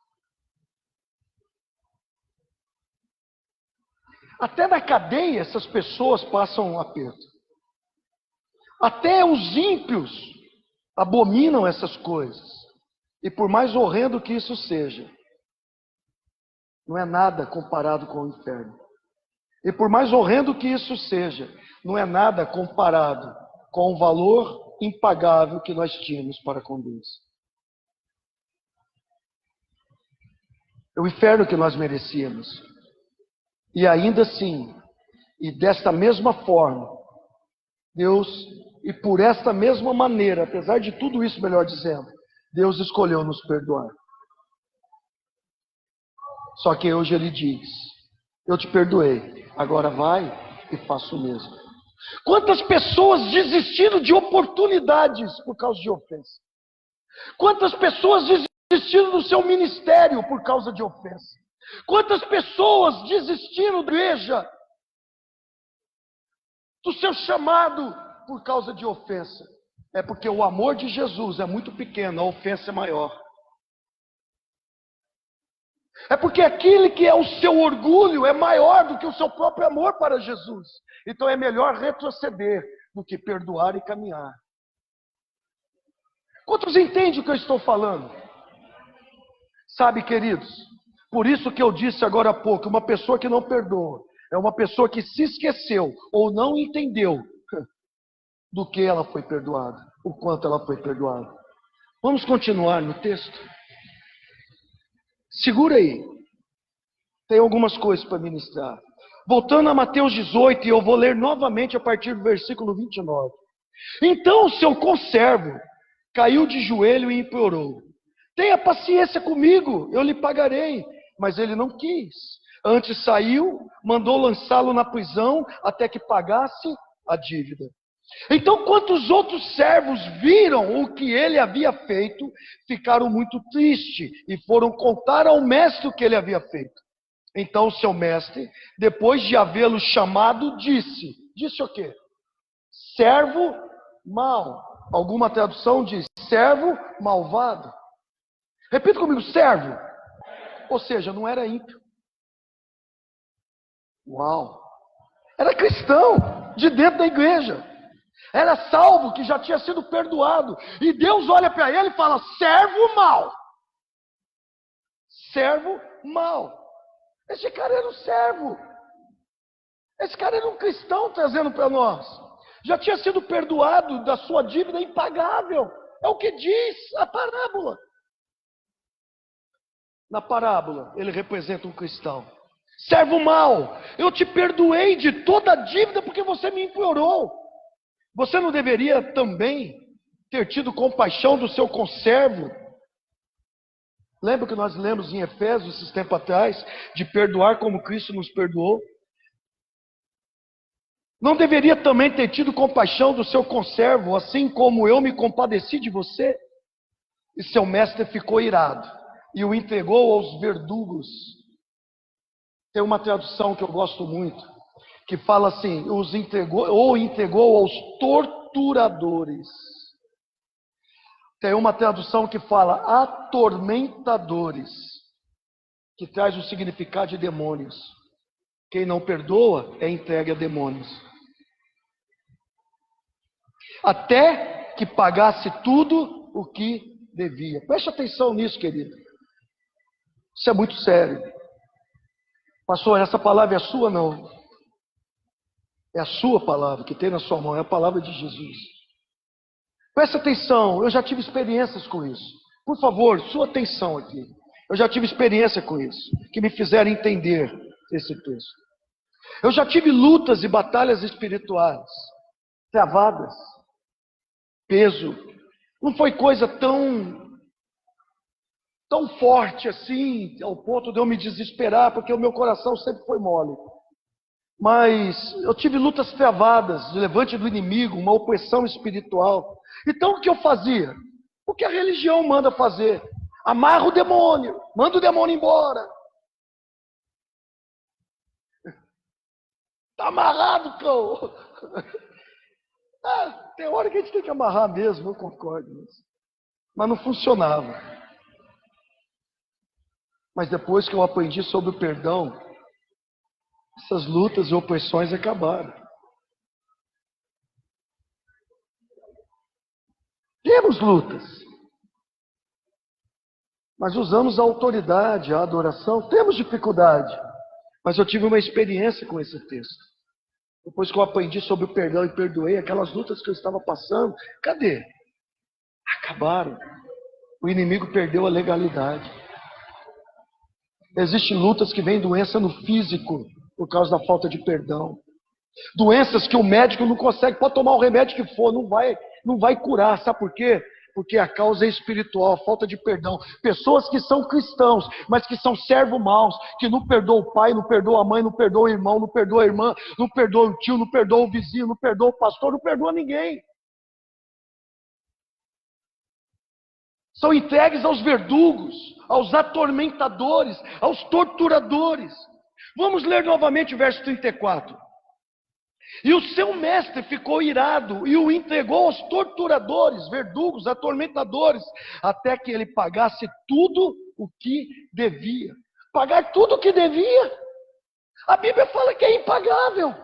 Até na cadeia essas pessoas passam um aperto. Até os ímpios abominam essas coisas. E por mais horrendo que isso seja, não é nada comparado com o inferno. E por mais horrendo que isso seja, não é nada comparado com o valor impagável que nós tínhamos para com Deus. É o inferno que nós merecíamos. E ainda assim, e desta mesma forma, Deus, e por esta mesma maneira, apesar de tudo isso, melhor dizendo, Deus escolheu nos perdoar. Só que hoje Ele diz: eu te perdoei, agora vai e faça o mesmo. Quantas pessoas desistiram de oportunidades por causa de ofensa? Quantas pessoas desistiram do seu ministério por causa de ofensa? Quantas pessoas desistiram da igreja, do seu chamado por causa de ofensa? É porque o amor de Jesus é muito pequeno, a ofensa é maior. É porque aquele que é o seu orgulho é maior do que o seu próprio amor para Jesus. Então é melhor retroceder do que perdoar e caminhar. Quantos entendem o que eu estou falando? Sabe, queridos, por isso que eu disse agora há pouco, uma pessoa que não perdoa é uma pessoa que se esqueceu ou não entendeu do que ela foi perdoada, o quanto ela foi perdoada. Vamos continuar no texto? Segura aí. Tem algumas coisas para ministrar. Voltando a Mateus 18, e eu vou ler novamente a partir do versículo 29. Então o seu conservo caiu de joelho e implorou: tenha paciência comigo, eu lhe pagarei. Mas ele não quis. Antes saiu, mandou lançá-lo na prisão até que pagasse a dívida. Então, quando os outros servos viram o que ele havia feito, ficaram muito tristes e foram contar ao mestre o que ele havia feito. Então, o seu mestre, depois de havê-lo chamado, disse o quê? Servo mau. Alguma tradução diz servo malvado. Repita comigo, servo. Ou seja, não era ímpio. Uau! Era cristão, de dentro da igreja. Era salvo, que já tinha sido perdoado. E Deus olha para ele e fala, servo mau. Servo mau. Esse cara era um servo. Esse cara era um cristão trazendo para nós. Já tinha sido perdoado da sua dívida impagável. É o que diz a parábola. Na parábola, ele representa um cristão. Servo mau, eu te perdoei de toda a dívida porque você me implorou. Você não deveria também ter tido compaixão do seu conservo? Lembra que nós lemos em Efésios, esses tempos atrás, de perdoar como Cristo nos perdoou? Não deveria também ter tido compaixão do seu conservo, assim como eu me compadeci de você? E seu mestre ficou irado e o entregou aos verdugos. Tem uma tradução que eu gosto muito, que fala assim, entregou aos torturadores. Tem uma tradução que fala atormentadores, que traz o significado de demônios. Quem não perdoa é entregue a demônios. Até que pagasse tudo o que devia. Preste atenção nisso, querido. Isso é muito sério. Pastor, essa palavra é a sua? Não. É a sua palavra que tem na sua mão. É a palavra de Jesus. Preste atenção. Eu já tive experiências com isso. Por favor, sua atenção aqui. Eu já tive experiência com isso. Que me fizeram entender esse texto. Eu já tive lutas e batalhas espirituais. Travadas. Peso. Não foi coisa tão forte assim, ao ponto de eu me desesperar, porque o meu coração sempre foi mole. Mas eu tive lutas travadas, levante do inimigo, uma opressão espiritual. Então o que eu fazia? O que a religião manda fazer? Amarra o demônio, manda o demônio embora. Está amarrado, cão. Tem hora que a gente tem que amarrar mesmo, eu concordo nisso. Mas não funcionava. Mas depois que eu aprendi sobre o perdão, essas lutas e opressões acabaram. Temos lutas. Mas usamos a autoridade, a adoração. Temos dificuldade. Mas eu tive uma experiência com esse texto. Depois que eu aprendi sobre o perdão e perdoei, aquelas lutas que eu estava passando, cadê? Acabaram. O inimigo perdeu a legalidade. Existem lutas que vêm doença no físico por causa da falta de perdão. Doenças que o médico não consegue, pode tomar o remédio que for, não vai curar. Sabe por quê? Porque a causa é espiritual, a falta de perdão. Pessoas que são cristãos, mas que são servos maus, que não perdoam o pai, não perdoam a mãe, não perdoam o irmão, não perdoam a irmã, não perdoam o tio, não perdoam o vizinho, não perdoam o pastor, não perdoam ninguém. São entregues aos verdugos, aos atormentadores, aos torturadores. Vamos ler novamente o verso 34. E o seu mestre ficou irado e o entregou aos torturadores, verdugos, atormentadores, até que ele pagasse tudo o que devia. Pagar tudo o que devia. A Bíblia fala que é impagável.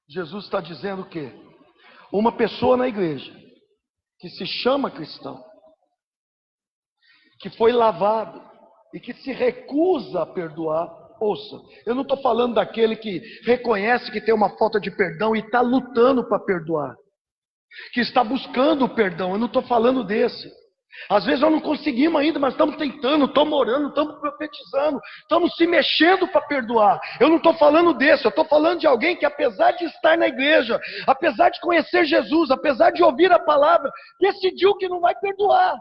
Jesus está dizendo o quê? Uma pessoa na igreja, que se chama cristão, que foi lavado e que se recusa a perdoar. Ouça, eu não estou falando daquele que reconhece que tem uma falta de perdão e está lutando para perdoar, que está buscando o perdão. Eu não estou falando desse. Às vezes nós não conseguimos ainda, mas estamos tentando, estamos orando, estamos profetizando, estamos se mexendo para perdoar. Eu não estou falando desse, eu estou falando de alguém que, apesar de estar na igreja, apesar de conhecer Jesus, apesar de ouvir a palavra, decidiu que não vai perdoar.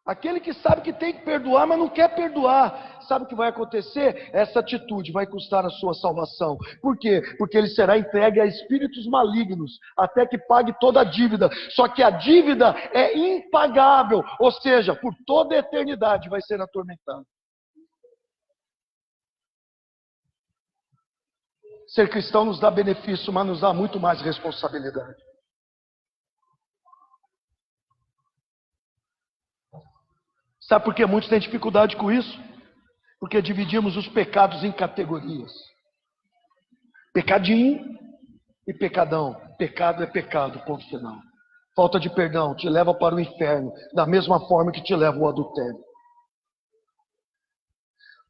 Aquele que sabe que tem que perdoar, mas não quer perdoar. Sabe o que vai acontecer? Essa atitude vai custar a sua salvação. Por quê? Porque ele será entregue a espíritos malignos, até que pague toda a dívida. Só que a dívida é impagável, ou seja, por toda a eternidade vai ser atormentado. Ser cristão nos dá benefício, mas nos dá muito mais responsabilidade. Sabe por que muitos têm dificuldade com isso? Porque dividimos os pecados em categorias. Pecadinho e pecadão. Pecado é pecado, ponto final. Falta de perdão te leva para o inferno, da mesma forma que te leva o adultério.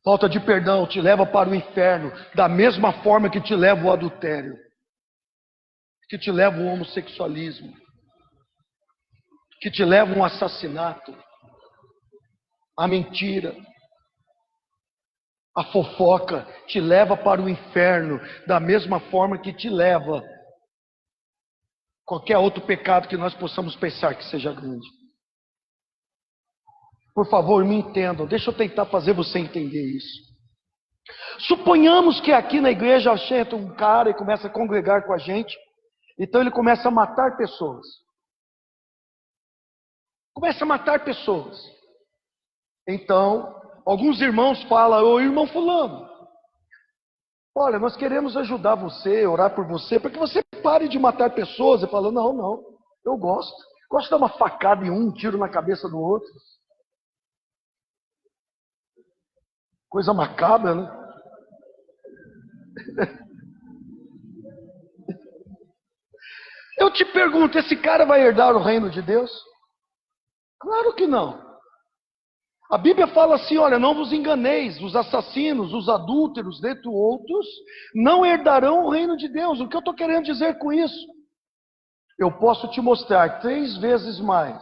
Falta de perdão te leva para o inferno, da mesma forma que te leva o adultério, que te leva o homossexualismo, que te leva um assassinato, a mentira, a fofoca, te leva para o inferno, da mesma forma que te leva qualquer outro pecado que nós possamos pensar que seja grande. Por favor, me entendam, deixa eu tentar fazer você entender isso. Suponhamos que aqui na igreja chega um cara e começa a congregar com a gente, então ele começa a matar pessoas. Começa a matar pessoas. Então, alguns irmãos falam: ô irmão fulano, olha, nós queremos ajudar você, orar por você, para que você pare de matar pessoas. E fala: não, eu gosto. Gosto de dar uma facada em um tiro na cabeça do outro. Coisa macabra, né? Eu te pergunto, esse cara vai herdar o reino de Deus? Claro que não. A Bíblia fala assim: olha, não vos enganeis, os assassinos, os adúlteros, dentre outros, não herdarão o reino de Deus. O que eu estou querendo dizer com isso? Eu posso te mostrar 3 vezes mais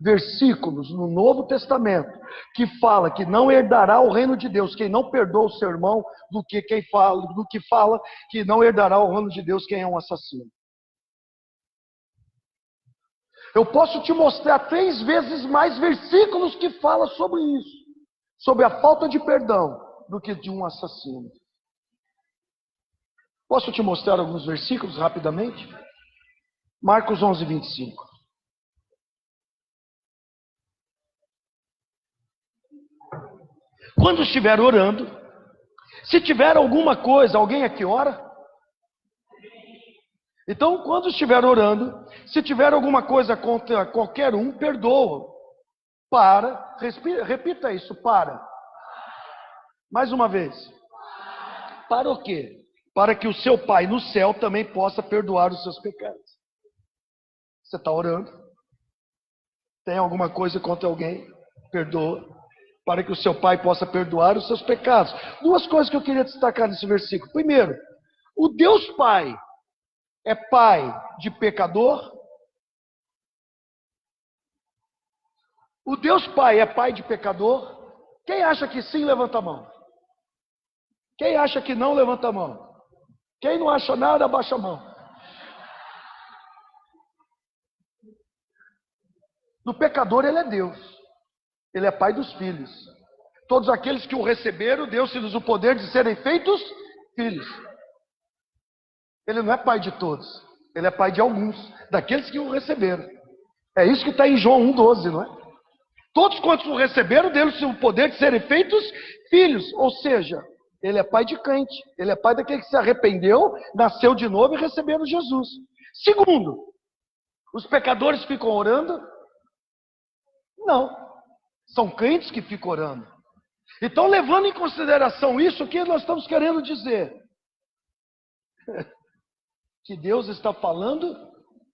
versículos no Novo Testamento que fala que não herdará o reino de Deus quem não perdoa o seu irmão, do que fala que não herdará o reino de Deus quem é um assassino. Eu posso te mostrar 3 vezes mais versículos que falam sobre isso, sobre a falta de perdão, do que de um assassino. Posso te mostrar alguns versículos rapidamente? Marcos 11, 25. Quando estiver orando, se tiver alguma coisa, alguém aqui ora? Então, quando estiver orando, se tiver alguma coisa contra qualquer um, perdoa. Repita isso, para. Mais uma vez. Para o quê? Para que o seu Pai no céu também possa perdoar os seus pecados. Você está orando? Tem alguma coisa contra alguém? Perdoa. Para que o seu Pai possa perdoar os seus pecados. 2 coisas que eu queria destacar nesse versículo. Primeiro, o Deus Pai é pai de pecador? O Deus Pai é pai de pecador? Quem acha que sim, levanta a mão. Quem acha que não, levanta a mão. Quem não acha nada, abaixa a mão. Do pecador ele é Deus. Ele é pai dos filhos. Todos aqueles que o receberam, deu-se-lhes o poder de serem feitos filhos. Ele não é pai de todos. Ele é pai de alguns, daqueles que o receberam. É isso que está em João 1,12, não é? Todos quantos o receberam, deu-lhes o poder de serem feitos filhos. Ou seja, ele é pai de crente. Ele é pai daquele que se arrependeu, nasceu de novo e receberam Jesus. Segundo, os pecadores ficam orando? Não. São crentes que ficam orando. Então, levando em consideração isso, o que nós estamos querendo dizer? Que Deus está falando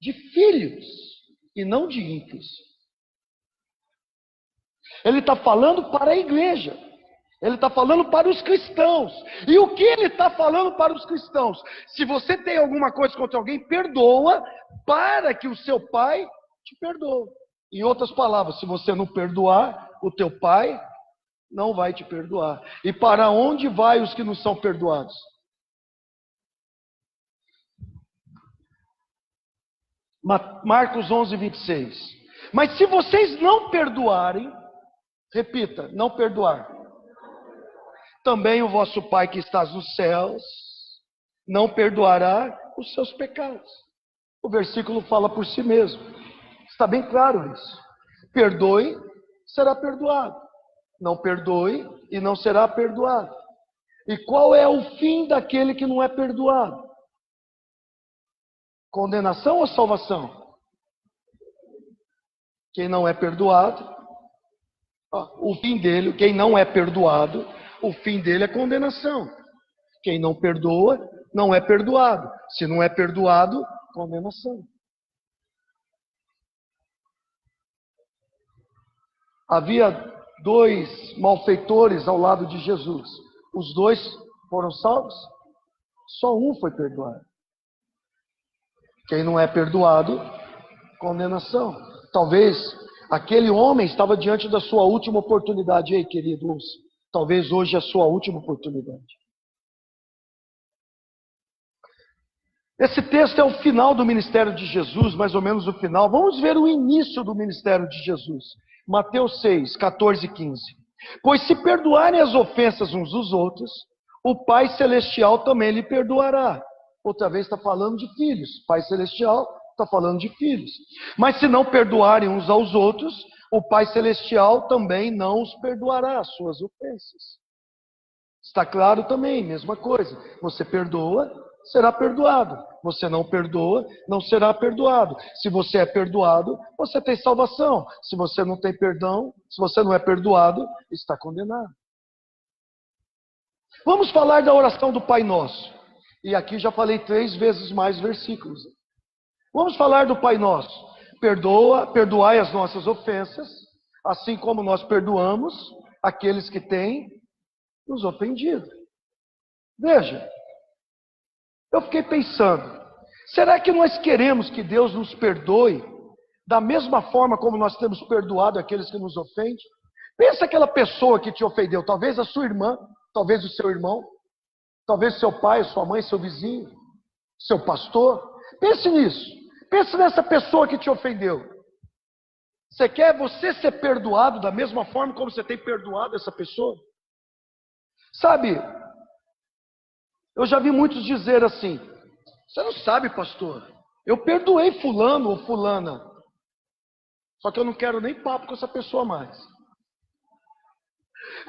de filhos e não de ímpios. Ele está falando para a igreja. Ele está falando para os cristãos. E o que ele está falando para os cristãos? Se você tem alguma coisa contra alguém, perdoa, para que o seu pai te perdoe. Em outras palavras, se você não perdoar, o teu pai não vai te perdoar. E para onde vai os que não são perdoados? Marcos 11, 26. Mas se vocês não perdoarem, repita, não perdoar, também o vosso Pai que está nos céus não perdoará os seus pecados. O versículo fala por si mesmo. Está bem claro isso. Perdoe, será perdoado. Não perdoe e não será perdoado. E qual é o fim daquele que não é perdoado? Condenação ou salvação? Quem não é perdoado, o fim dele, quem não é perdoado, o fim dele é condenação. Quem não perdoa, não é perdoado. Se não é perdoado, condenação. Havia 2 malfeitores ao lado de Jesus. Os 2 foram salvos? Só um foi perdoado. Quem não é perdoado, condenação. Talvez aquele homem estava diante da sua última oportunidade. Ei, queridos, talvez hoje é a sua última oportunidade. Esse texto é o final do ministério de Jesus, mais ou menos o final. Vamos ver o início do ministério de Jesus. Mateus 6, 14 e 15. Pois se perdoarem as ofensas uns dos outros, o Pai Celestial também lhe perdoará. Outra vez está falando de filhos. Pai Celestial está falando de filhos. Mas se não perdoarem uns aos outros, o Pai Celestial também não os perdoará as suas ofensas. Está claro também, mesma coisa. Você perdoa, será perdoado. Você não perdoa, não será perdoado. Se você é perdoado, você tem salvação. Se você não tem perdão, se você não é perdoado, está condenado. Vamos falar da oração do Pai Nosso. E aqui já falei 3 vezes mais versículos. Vamos falar do Pai Nosso. Perdoai as nossas ofensas, assim como nós perdoamos aqueles que têm nos ofendido. Veja, eu fiquei pensando, será que nós queremos que Deus nos perdoe da mesma forma como nós temos perdoado aqueles que nos ofendem? Pensa aquela pessoa que te ofendeu, talvez a sua irmã, talvez o seu irmão, talvez seu pai, sua mãe, seu vizinho, seu pastor. Pense nisso. Pense nessa pessoa que te ofendeu. Você quer você ser perdoado da mesma forma como você tem perdoado essa pessoa? Sabe, eu já vi muitos dizer assim, você não sabe, pastor, eu perdoei fulano ou fulana, só que eu não quero nem papo com essa pessoa mais.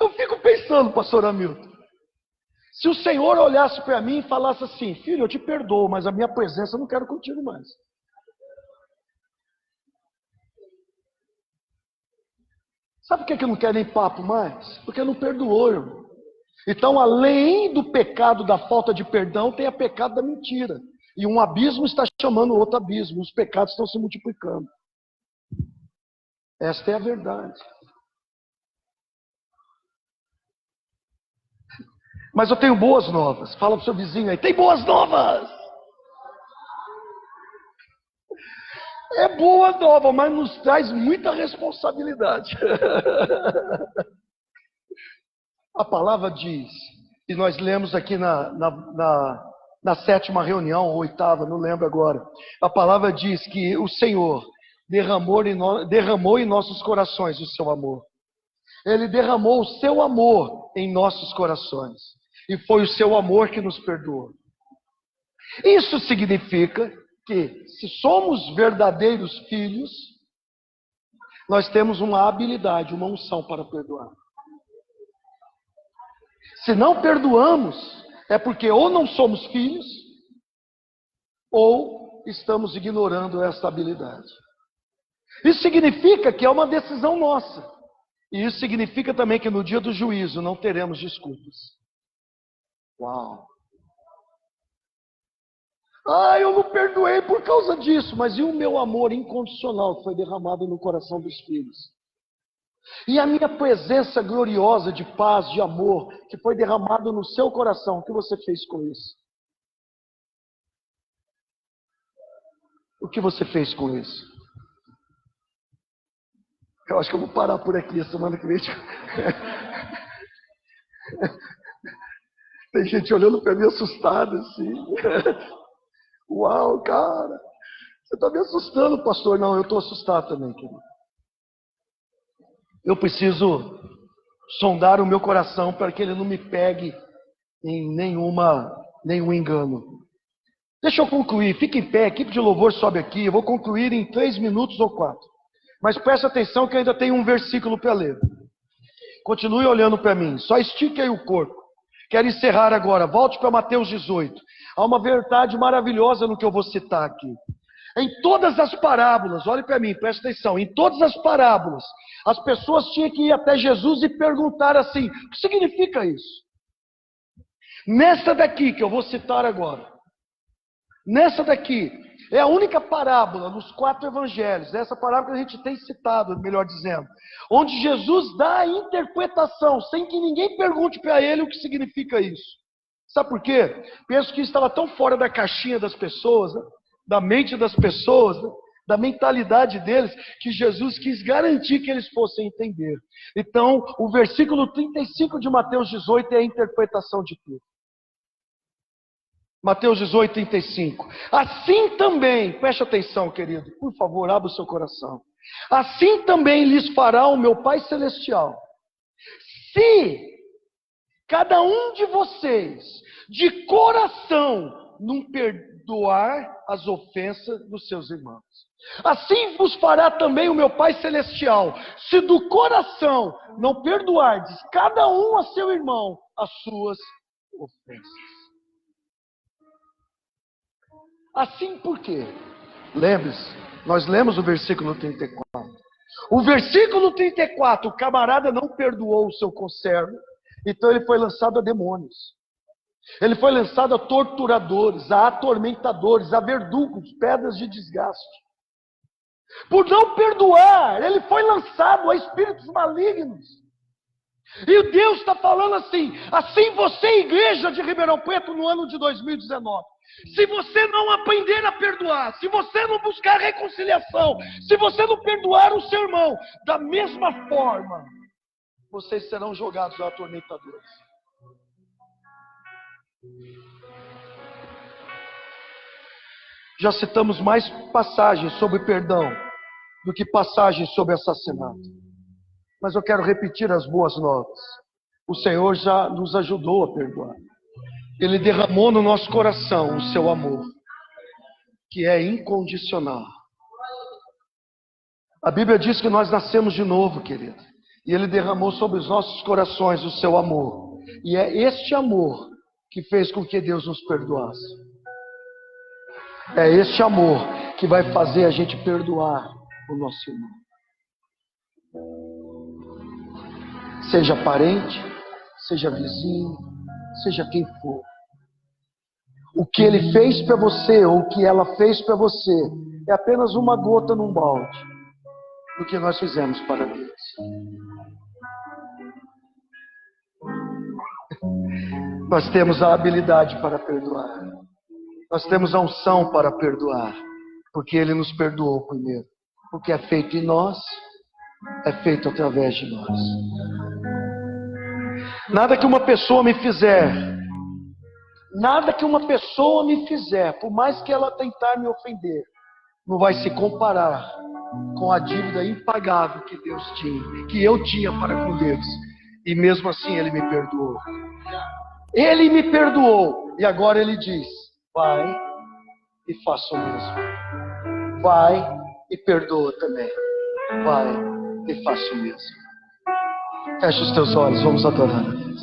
Eu fico pensando, pastor Hamilton, se o Senhor olhasse para mim e falasse assim, filho, eu te perdoo, mas a minha presença eu não quero contigo mais. Sabe por que eu não quero nem papo mais? Porque não perdoou, irmão. Então, além do pecado da falta de perdão, tem o pecado da mentira. E um abismo está chamando outro abismo. Os pecados estão se multiplicando. Esta é a verdade. Mas eu tenho boas novas. Fala para o seu vizinho aí, tem boas novas! É boa nova, mas nos traz muita responsabilidade. A palavra diz, e nós lemos aqui na 7ª reunião, ou 8ª, não lembro agora. A palavra diz que o Senhor derramou em nossos corações o seu amor. Ele derramou o seu amor em nossos corações. E foi o seu amor que nos perdoou. Isso significa que, se somos verdadeiros filhos, nós temos uma habilidade, uma unção para perdoar. Se não perdoamos, é porque ou não somos filhos, ou estamos ignorando essa habilidade. Isso significa que é uma decisão nossa. E isso significa também que no dia do juízo não teremos desculpas. Uau! Eu não perdoei por causa disso, mas e o meu amor incondicional que foi derramado no coração dos filhos? E a minha presença gloriosa de paz, de amor, que foi derramado no seu coração, o que você fez com isso? O que você fez com isso? Eu acho que eu vou parar por aqui, semana que vem. Tem gente olhando para mim assustada assim. Uau, cara, você está me assustando, pastor. Não, eu estou assustado também, querido. Eu preciso sondar o meu coração para que ele não me pegue em nenhum engano. Deixa eu concluir, fique em pé, a equipe de louvor sobe aqui, eu vou concluir em 3 minutos ou 4. Mas preste atenção que eu ainda tenho um versículo para ler. Continue olhando para mim, só estique aí o corpo. Quero encerrar agora. Volte para Mateus 18. Há uma verdade maravilhosa no que eu vou citar aqui. Em todas as parábolas, olhe para mim, preste atenção. Em todas as parábolas, as pessoas tinham que ir até Jesus e perguntar assim: o que significa isso? Nessa daqui que eu vou citar agora, nessa daqui, é a única parábola nos 4 evangelhos, essa parábola que a gente tem citado, melhor dizendo, onde Jesus dá a interpretação, sem que ninguém pergunte para ele o que significa isso. Sabe por quê? Penso que isso estava tão fora da caixinha das pessoas, né? Da mente das pessoas, né? Da mentalidade deles, que Jesus quis garantir que eles fossem entender. Então, o versículo 35 de Mateus 18 é a interpretação de tudo. Mateus 18, 35. Assim também, preste atenção, querido, por favor, abra o seu coração. Assim também lhes fará o meu Pai Celestial, se cada um de vocês, de coração, não perdoar as ofensas dos seus irmãos. Assim vos fará também o meu Pai Celestial, se do coração não perdoardes cada um a seu irmão as suas ofensas. Assim por quê? Lembre-se, nós lemos o versículo 34. O versículo 34, o camarada não perdoou o seu conservo, então ele foi lançado a demônios. Ele foi lançado a torturadores, a atormentadores, a verdugos, pedras de desgaste. Por não perdoar, ele foi lançado a espíritos malignos. E Deus está falando assim você, igreja de Ribeirão Preto, no ano de 2019, se você não aprender a perdoar, se você não buscar reconciliação, se você não perdoar o seu irmão, da mesma forma, vocês serão jogados a atormentadores. Já citamos mais passagens sobre perdão do que passagens sobre assassinato. Mas eu quero repetir as boas novas. O Senhor já nos ajudou a perdoar. Ele derramou no nosso coração o seu amor, que é incondicional. A Bíblia diz que nós nascemos de novo, querido. E Ele derramou sobre os nossos corações o seu amor. E é este amor que fez com que Deus nos perdoasse. É este amor que vai fazer a gente perdoar o nosso irmão. Seja parente, seja vizinho, seja quem for. O que ele fez para você, ou o que ela fez para você, é apenas uma gota num balde do que nós fizemos para Deus. Nós temos a habilidade para perdoar. Nós temos a unção para perdoar, porque Ele nos perdoou primeiro. O que é feito em nós, é feito através de nós. Nada que uma pessoa me fizer, por mais que ela tentar me ofender, não vai se comparar com a dívida impagável que Deus tinha, que eu tinha para com Deus. E mesmo assim Ele me perdoou. Ele me perdoou. E agora Ele diz: vai e faça o mesmo. Vai e perdoa também. Vai e faça o mesmo. Feche os teus olhos, vamos adorar a Deus.